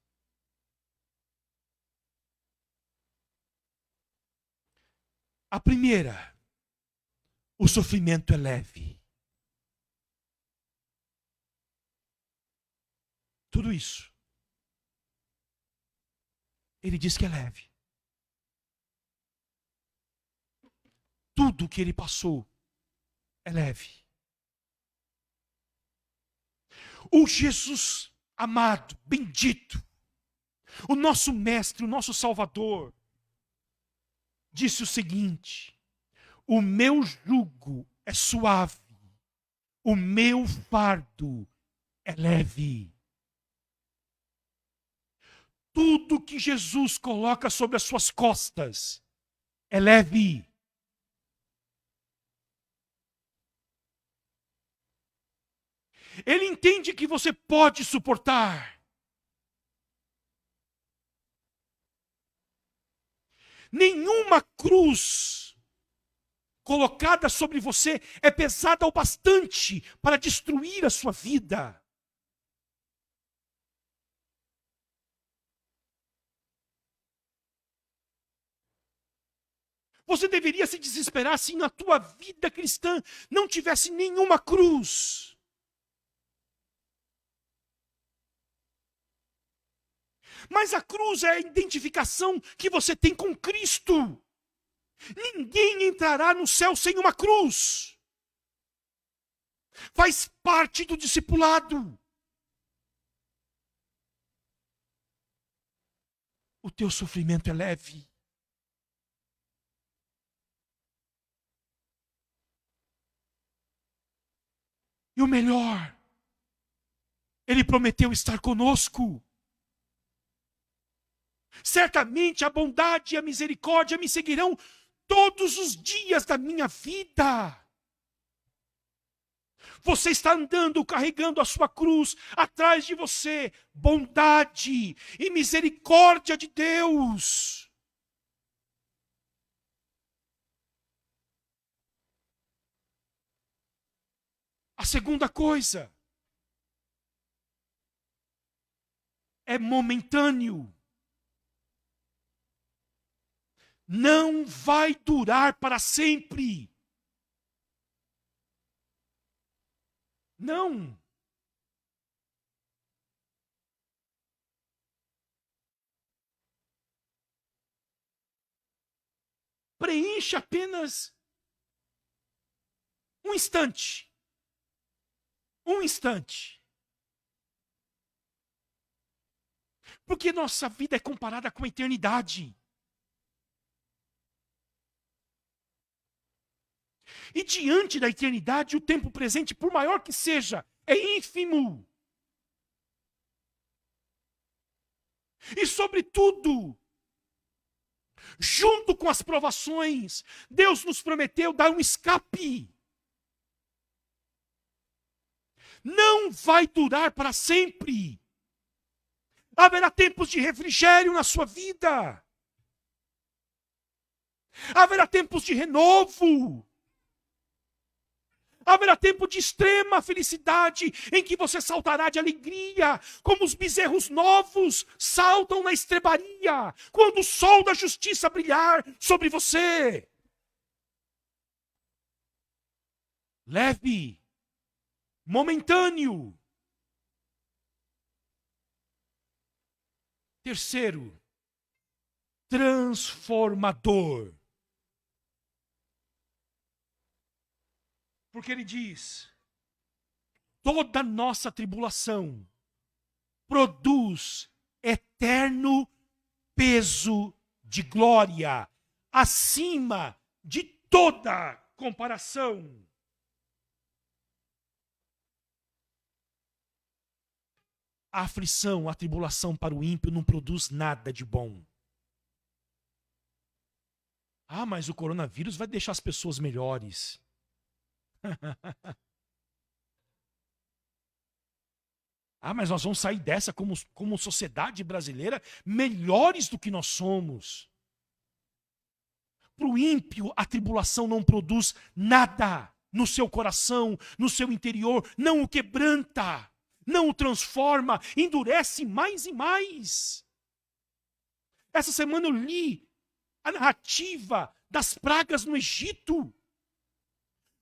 A primeira, o sofrimento é leve. Tudo isso. Ele diz que é leve. Tudo que ele passou é leve. O Jesus amado, bendito, o nosso mestre, o nosso Salvador, disse o seguinte: o meu jugo é suave, o meu fardo é leve. Tudo que Jesus coloca sobre as suas costas é leve. Ele entende que você pode suportar. Nenhuma cruz colocada sobre você é pesada o bastante para destruir a sua vida. Você deveria se desesperar se na tua vida cristã não tivesse nenhuma cruz. Mas a cruz é a identificação que você tem com Cristo. Ninguém entrará no céu sem uma cruz. Faz parte do discipulado. O teu sofrimento é leve. E o melhor, Ele prometeu estar conosco. Certamente a bondade e a misericórdia me seguirão todos os dias da minha vida. Você está andando, carregando a sua cruz atrás de você. Bondade e misericórdia de Deus. A segunda coisa é momentâneo. Não vai durar para sempre. Não. Preencha apenas um instante. Um instante. Porque nossa vida é comparada com a eternidade. E diante da eternidade, o tempo presente, por maior que seja, é ínfimo. E sobretudo, junto com as provações, Deus nos prometeu dar um escape. Não vai durar para sempre. Haverá tempos de refrigério na sua vida. Haverá tempos de renovo. Haverá tempo de extrema felicidade, em que você saltará de alegria, como os bezerros novos saltam na estrebaria, quando o sol da justiça brilhar sobre você. Leve, momentâneo. Terceiro, transformador. Porque ele diz: toda nossa tribulação produz eterno peso de glória, acima de toda comparação. A aflição, a tribulação para o ímpio não produz nada de bom. Ah, mas o coronavírus vai deixar as pessoas melhores. Ah, mas nós vamos sair dessa como sociedade brasileira melhores do que nós somos. Para o ímpio, a tribulação não produz nada no seu coração, no seu interior, não o quebranta, não o transforma, endurece mais e mais. Essa semana eu li a narrativa das pragas no Egito.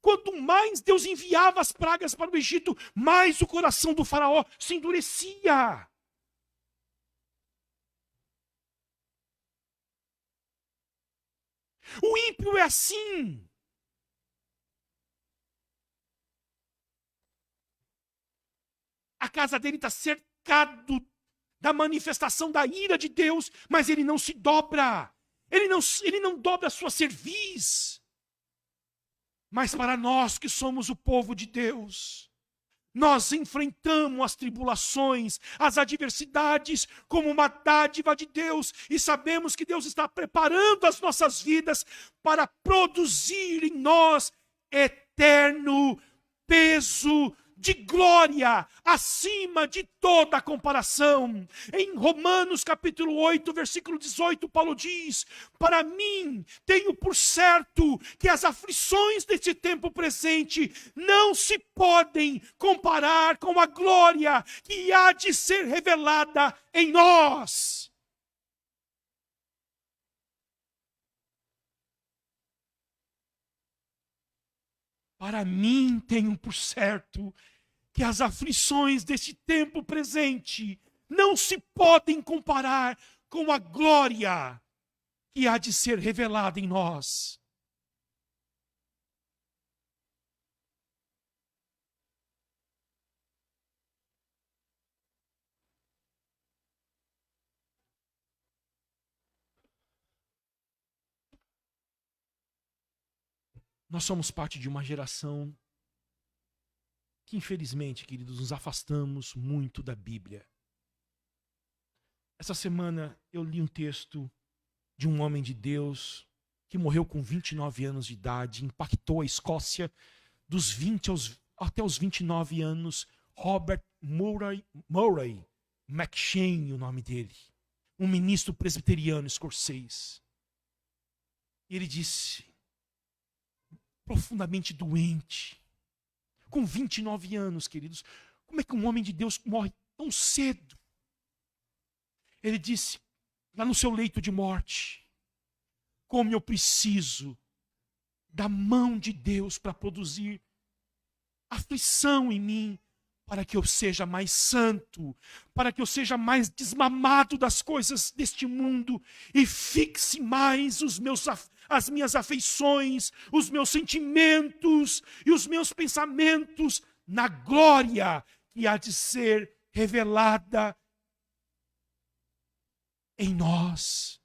Quanto mais Deus enviava as pragas para o Egito, mais o coração do faraó se endurecia. O ímpio é assim. A casa dele está cercado da manifestação da ira de Deus, mas ele não se dobra. Ele não dobra a sua cerviz. Mas para nós que somos o povo de Deus, nós enfrentamos as tribulações, as adversidades como uma dádiva de Deus e sabemos que Deus está preparando as nossas vidas para produzir em nós eterno peso de glória, acima de toda comparação. Em Romanos capítulo 8, versículo 18, Paulo diz: para mim, tenho por certo que as aflições desse tempo presente não se podem comparar com a glória que há de ser revelada em nós. Para mim, tenho por certo que as aflições deste tempo presente não se podem comparar com a glória que há de ser revelada em nós. Nós somos parte de uma geração que, infelizmente, queridos, nos afastamos muito da Bíblia. Essa semana eu li um texto de um homem de Deus que morreu com 29 anos de idade, impactou a Escócia dos 20 até os 29 anos. Robert Murray McShane, o nome dele, um ministro presbiteriano escocês. E ele disse, profundamente doente, com 29 anos, queridos, como é que um homem de Deus morre tão cedo? Ele disse, lá no seu leito de morte, como eu preciso da mão de Deus para produzir aflição em mim, para que eu seja mais santo, para que eu seja mais desmamado das coisas deste mundo e fixe mais as minhas afeições, os meus sentimentos e os meus pensamentos na glória que há de ser revelada em nós.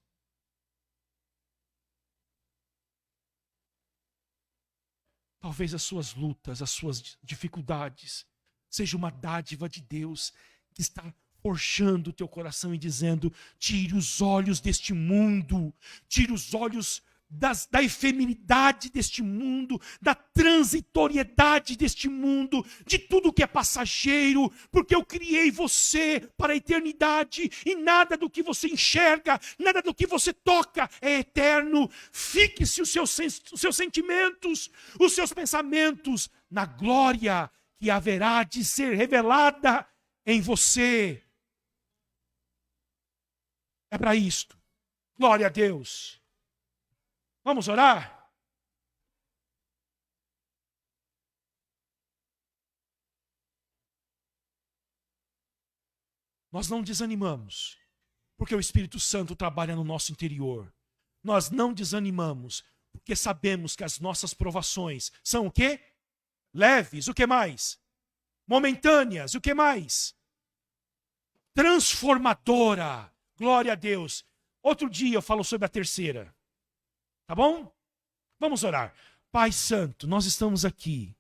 Talvez as suas lutas, as suas dificuldades, seja uma dádiva de Deus que está forjando o teu coração e dizendo, tire os olhos deste mundo, tire os olhos da efemeridade deste mundo, da transitoriedade deste mundo, de tudo que é passageiro, porque eu criei você para a eternidade e nada do que você enxerga, nada do que você toca é eterno. Fixe os seus sentimentos, os seus pensamentos na glória que haverá de ser revelada em você. É para isto. Glória a Deus. Vamos orar? Nós não desanimamos, porque o Espírito Santo trabalha no nosso interior. Nós não desanimamos, porque sabemos que as nossas provações são o quê? Leves, o que mais? Momentâneas, o que mais? Transformadora. Glória a Deus. Outro dia eu falo sobre a terceira. Tá bom? Vamos orar. Pai Santo, nós estamos aqui.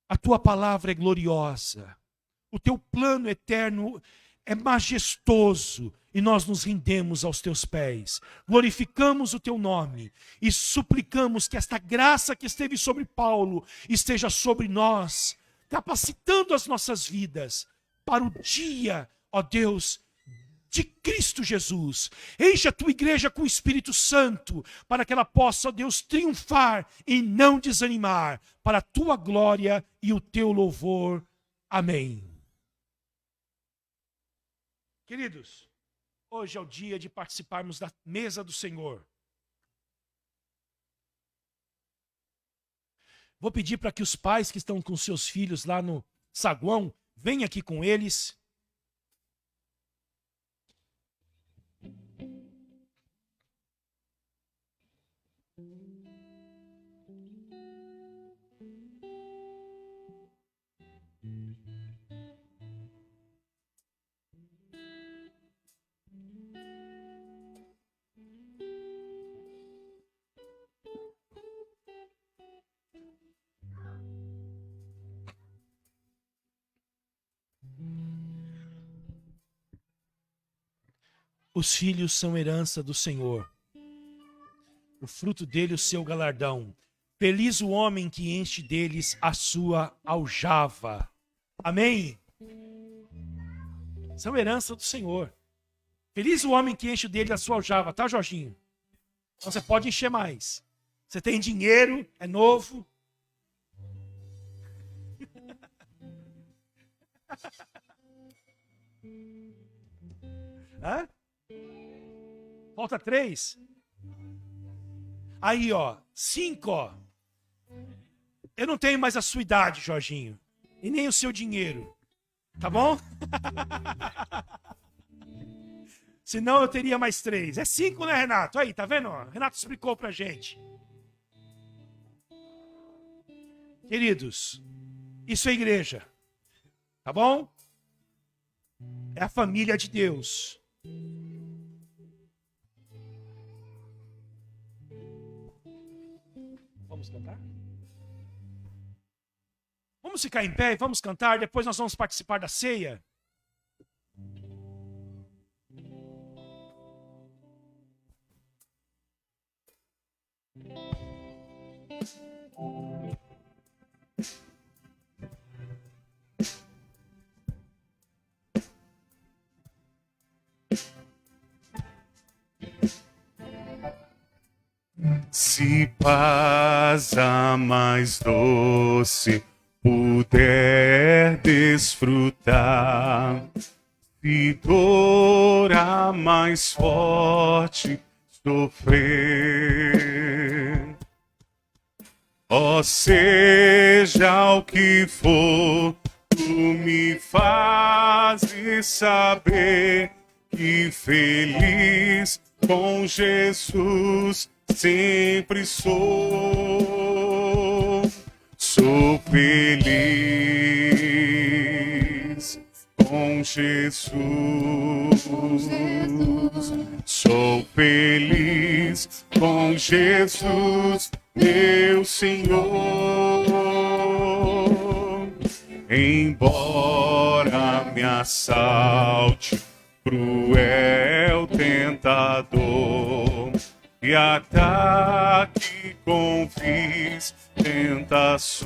A tua palavra é gloriosa. O teu plano eterno é majestoso. E nós nos rendemos aos teus pés. Glorificamos o teu nome. E suplicamos que esta graça que esteve sobre Paulo esteja sobre nós, capacitando as nossas vidas para o dia, ó Deus, de Cristo Jesus. Enche a tua igreja com o Espírito Santo, para que ela possa, ó Deus, triunfar e não desanimar, para a tua glória e o teu louvor. Amém. Queridos, hoje é o dia de participarmos da mesa do Senhor. Vou pedir para que os pais que estão com seus filhos lá no saguão, venham aqui com eles. Os filhos são herança do Senhor. O fruto dele, o seu galardão. Feliz o homem que enche deles a sua aljava. Amém? São herança do Senhor. Feliz o homem que enche dele a sua aljava. Tá, Jorginho? Então você pode encher mais. Você tem dinheiro, é novo. Hã? Falta 3. Aí, ó. 5, ó. Eu não tenho mais a sua idade, Jorginho. E nem o seu dinheiro. Tá bom? Senão eu teria mais 3. É 5, né, Renato? Aí, tá vendo? Renato explicou pra gente. Queridos, isso é igreja. Tá bom? É a família de Deus. Vamos cantar? Vamos ficar em pé e vamos cantar. Depois nós vamos participar da ceia. Se paz a mais doce puder desfrutar, se dor a mais forte sofrer, ó seja o que for, tu me fazes saber que feliz com Jesus sempre sou. Sou feliz com Jesus. Sou feliz com Jesus, meu Senhor. Embora me assalte cruel tentador, e ataque com vis tentações.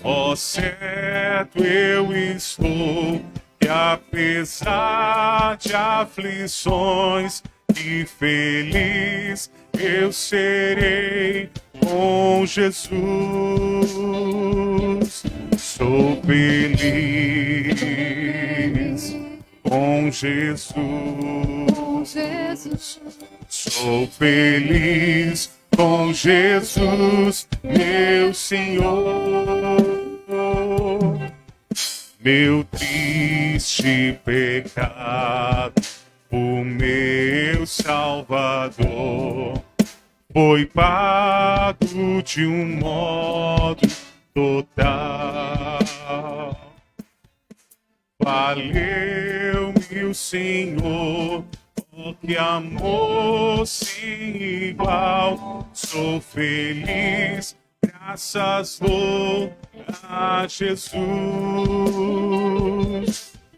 Ó, certo eu estou que apesar de aflições, e feliz eu serei com Jesus. Sou feliz com Jesus. Sou feliz com Jesus, meu Senhor. Meu triste pecado, o meu Salvador, foi pago de um modo total. Valeu-me o Senhor, oh, que amor sem igual. Sou feliz, graças dou a Jesus.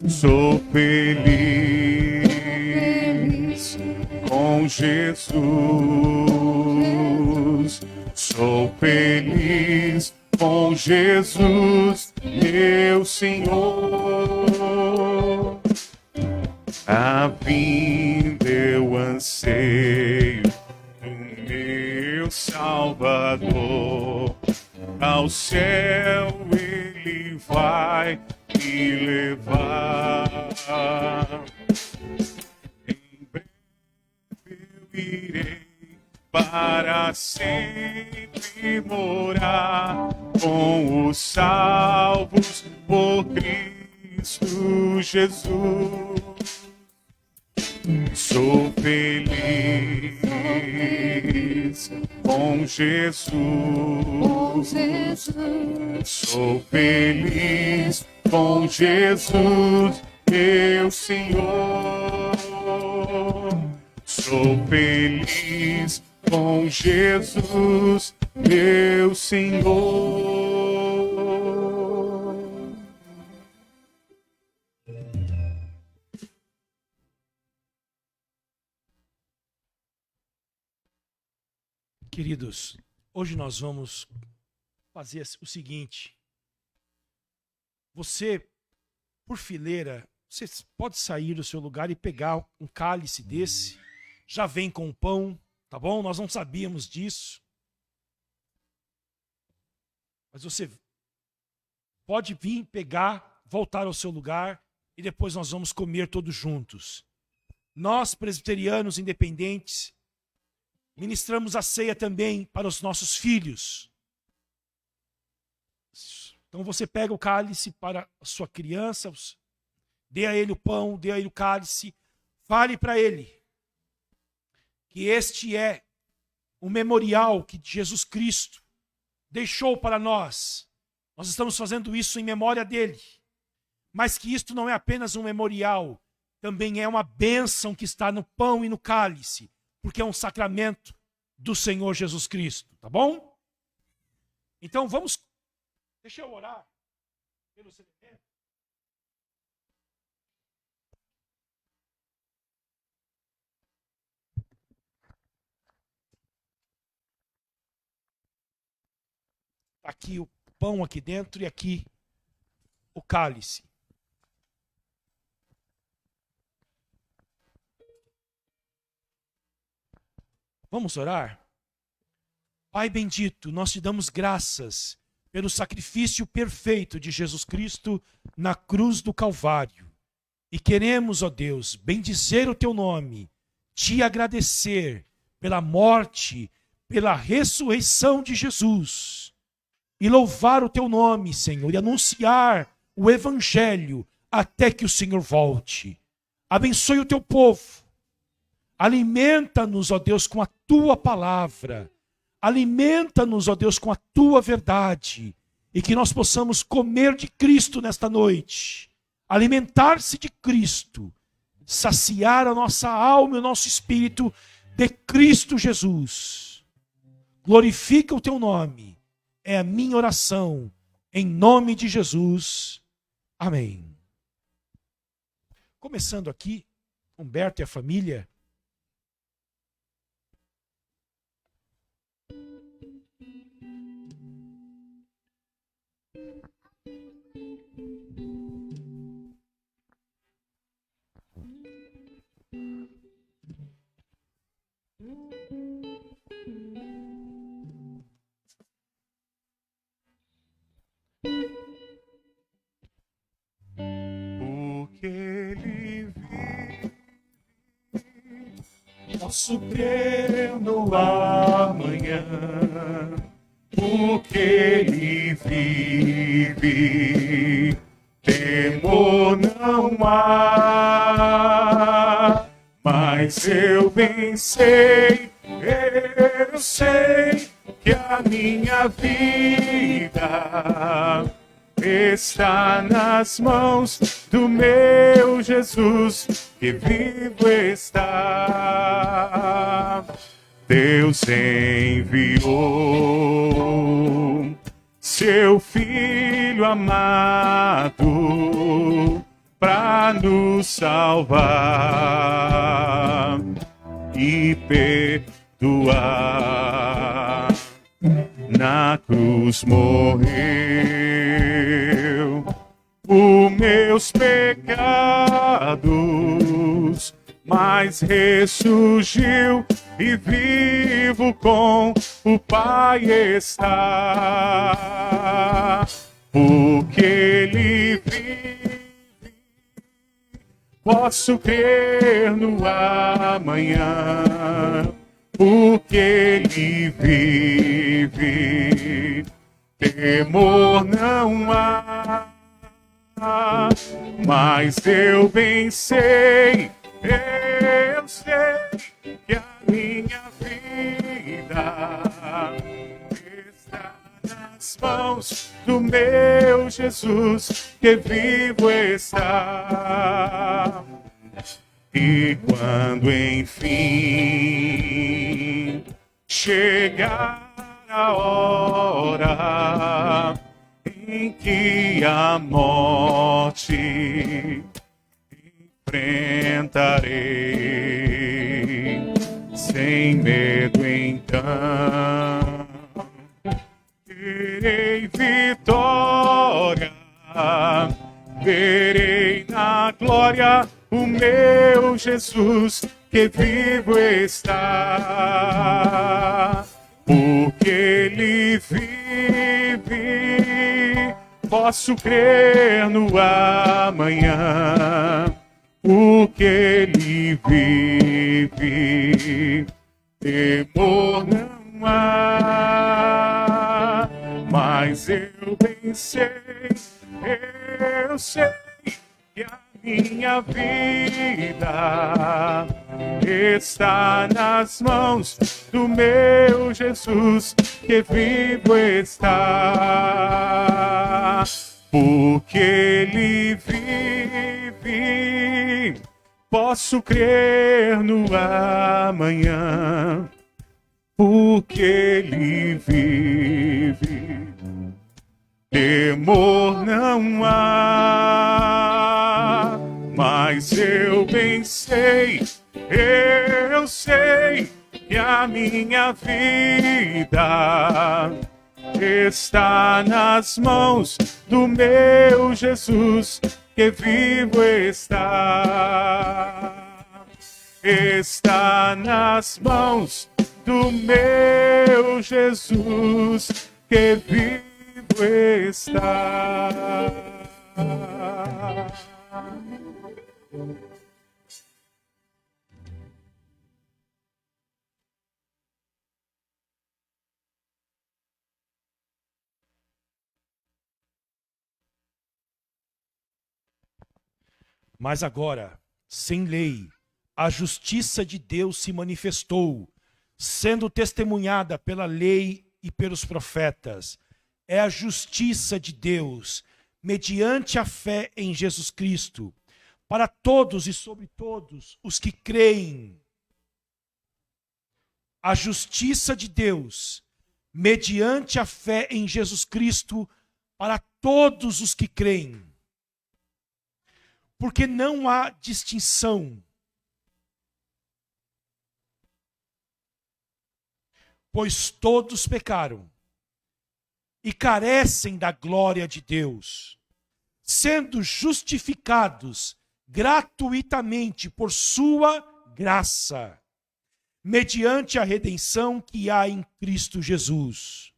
Sou feliz com Jesus. Sou feliz com Jesus, meu Senhor. A vinda eu anseio do meu Salvador. Ao céu ele vai me levar. Em breve eu irei para sempre morar com os salvos por Cristo Jesus. Sou feliz com Jesus. Sou feliz com Jesus, meu Senhor. Sou feliz com Jesus, meu Senhor. Queridos, hoje nós vamos fazer o seguinte. Você, por fileira, você pode sair do seu lugar e pegar um cálice desse. Já vem com o pão, tá bom? Nós não sabíamos disso. Mas você pode vir pegar, voltar ao seu lugar e depois nós vamos comer todos juntos. Nós, presbiterianos independentes, ministramos a ceia também para os nossos filhos. Então você pega o cálice para a sua criança, dê a ele o pão, dê a ele o cálice, fale para ele que este é o memorial que Jesus Cristo deixou para nós. Nós estamos fazendo isso em memória dele. Mas que isto não é apenas um memorial, também é uma bênção que está no pão e no cálice, porque é um sacramento do Senhor Jesus Cristo, tá bom? Então vamos, deixa eu orar pelo elemento. Aqui o pão aqui dentro e aqui o cálice. Vamos orar? Pai bendito, nós te damos graças pelo sacrifício perfeito de Jesus Cristo na cruz do Calvário. E queremos, ó Deus, bendizer o teu nome, te agradecer pela morte, pela ressurreição de Jesus. E louvar o teu nome, Senhor, e anunciar o evangelho até que o Senhor volte. Abençoe o teu povo. Alimenta-nos, ó Deus, com a tua palavra. Alimenta-nos, ó Deus, com a tua verdade. E que nós possamos comer de Cristo nesta noite. Alimentar-se de Cristo. Saciar a nossa alma e o nosso espírito de Cristo Jesus. Glorifica o teu nome. É a minha oração. Em nome de Jesus. Amém. Começando aqui Humberto e a família. Porque Ele vive, posso crer no amanhã. Porque Ele vive, temor não há. Mas eu bem sei, eu sei que a minha vida está nas mãos do meu Jesus, que vivo está. Deus enviou seu Filho amado para nos salvar e perdoar. Na cruz morreu os meus pecados, mas ressurgiu e vivo com o Pai está. Porque Ele vive, posso crer no amanhã. Porque Ele vive, temor não há. Mas eu bem sei, eu sei que a minha vida está nas mãos do meu Jesus, que vivo está. E quando enfim chegar a hora em que a morte enfrentarei, sem medo então terei vitória, verei na glória o meu Jesus, que vivo está. Porque Ele vive, posso crer no amanhã. Porque Ele vive, temor não há. Mas eu bem sei, eu sei que a minha vida está nas mãos do meu Jesus, que vivo está. Porque Ele vive, posso crer no amanhã. Porque Ele vive, temor não há. Mas eu bem sei, eu sei que a minha vida está nas mãos do meu Jesus, que vivo está. Está nas mãos do meu Jesus, que vivo está. Mas agora, sem lei, a justiça de Deus se manifestou, sendo testemunhada pela lei e pelos profetas. É a justiça de Deus, mediante a fé em Jesus Cristo, para todos e sobre todos os que creem. A justiça de Deus, mediante a fé em Jesus Cristo, para todos os que creem. Porque não há distinção, pois todos pecaram e carecem da glória de Deus, sendo justificados gratuitamente por sua graça, mediante a redenção que há em Cristo Jesus,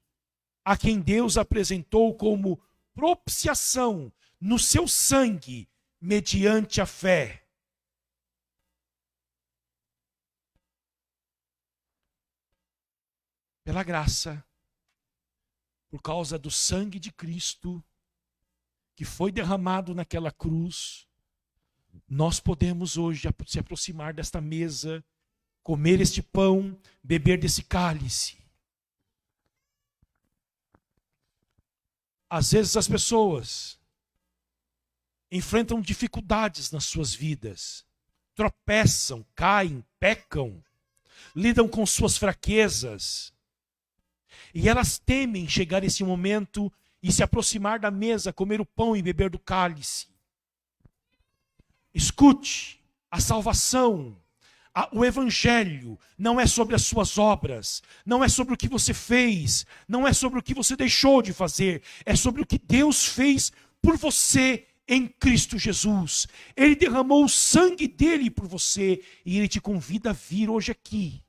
a quem Deus apresentou como propiciação no seu sangue, mediante a fé. Pela graça, por causa do sangue de Cristo, que foi derramado naquela cruz, nós podemos hoje se aproximar desta mesa, comer este pão, beber desse cálice. Às vezes as pessoas enfrentam dificuldades nas suas vidas, tropeçam, caem, pecam, lidam com suas fraquezas, e elas temem chegar esse momento e se aproximar da mesa, comer o pão e beber do cálice. Escute, a salvação, o evangelho não é sobre as suas obras, não é sobre o que você fez, não é sobre o que você deixou de fazer, é sobre o que Deus fez por você em Cristo Jesus. Ele derramou o sangue dele por você e ele te convida a vir hoje aqui,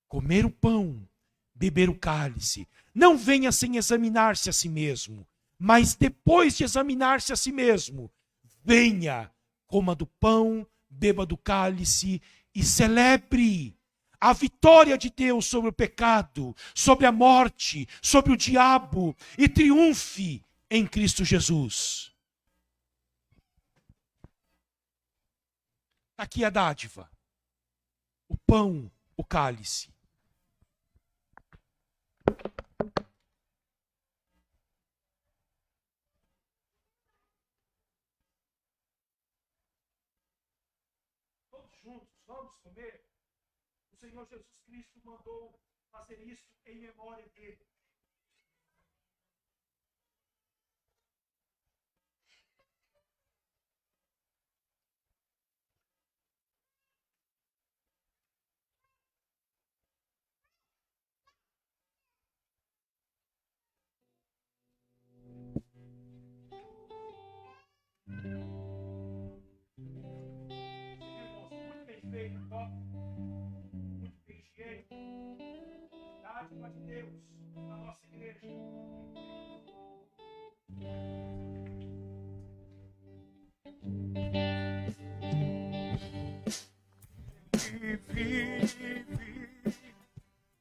comer o pão, beber o cálice. Não venha sem examinar-se a si mesmo, mas depois de examinar-se a si mesmo, venha, coma do pão, beba do cálice e celebre a vitória de Deus sobre o pecado, sobre a morte, sobre o diabo, e triunfe em Cristo Jesus. Aqui a dádiva, o pão, o cálice. Juntos, vamos comer. O Senhor Jesus Cristo mandou fazer isso em memória dele. Muito bem cheio. Dádiva de Deus na nossa igreja.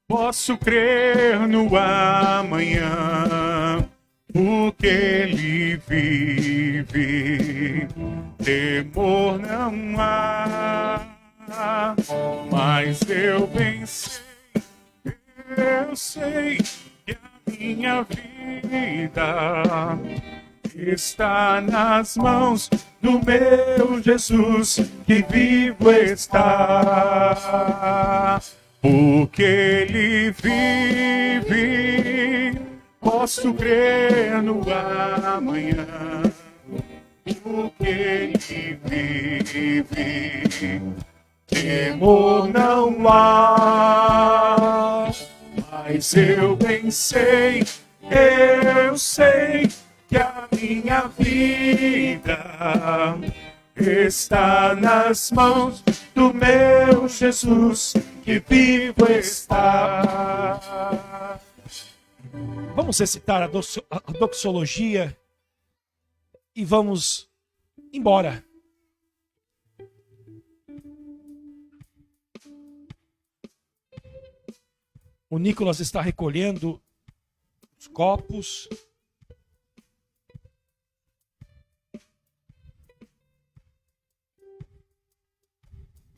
Posso crer no amanhã, porque ele vive. Temor não há, mas eu bem sei, eu sei que a minha vida está nas mãos do meu Jesus, que vivo está. Porque ele vive, posso crer no amanhã. Porque ele vive, temor não há. Mas eu bem sei, eu sei que a minha vida está nas mãos do meu Jesus, que vivo está. Vamos recitar a doxologia e vamos embora. O Nicolas está recolhendo os copos.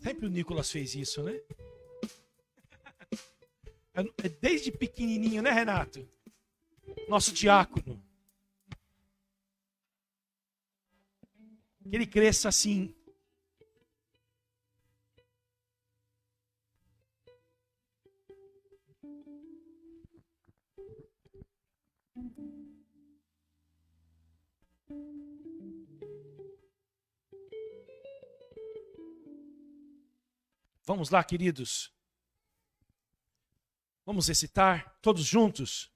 Sempre o Nicolas fez isso, né? É desde pequenininho, né, Renato? Nosso diácono. Que ele cresça assim. Vamos lá, queridos. Vamos recitar todos juntos?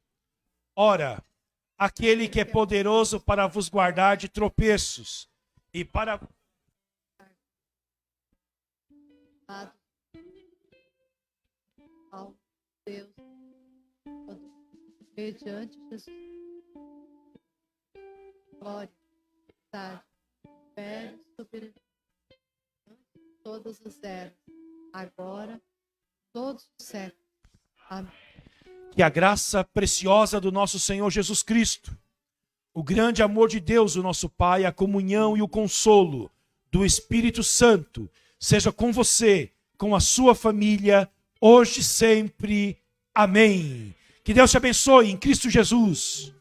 Ora, aquele que é poderoso para vos guardar de tropeços e para... Ao Deus, mediante Jesus, glória, verdade, velho, soberano, todas as eras, agora, todos os séculos. Amém. Que a graça preciosa do nosso Senhor Jesus Cristo, o grande amor de Deus, o nosso Pai, a comunhão e o consolo do Espírito Santo seja com você, com a sua família, hoje e sempre. Amém. Que Deus te abençoe em Cristo Jesus.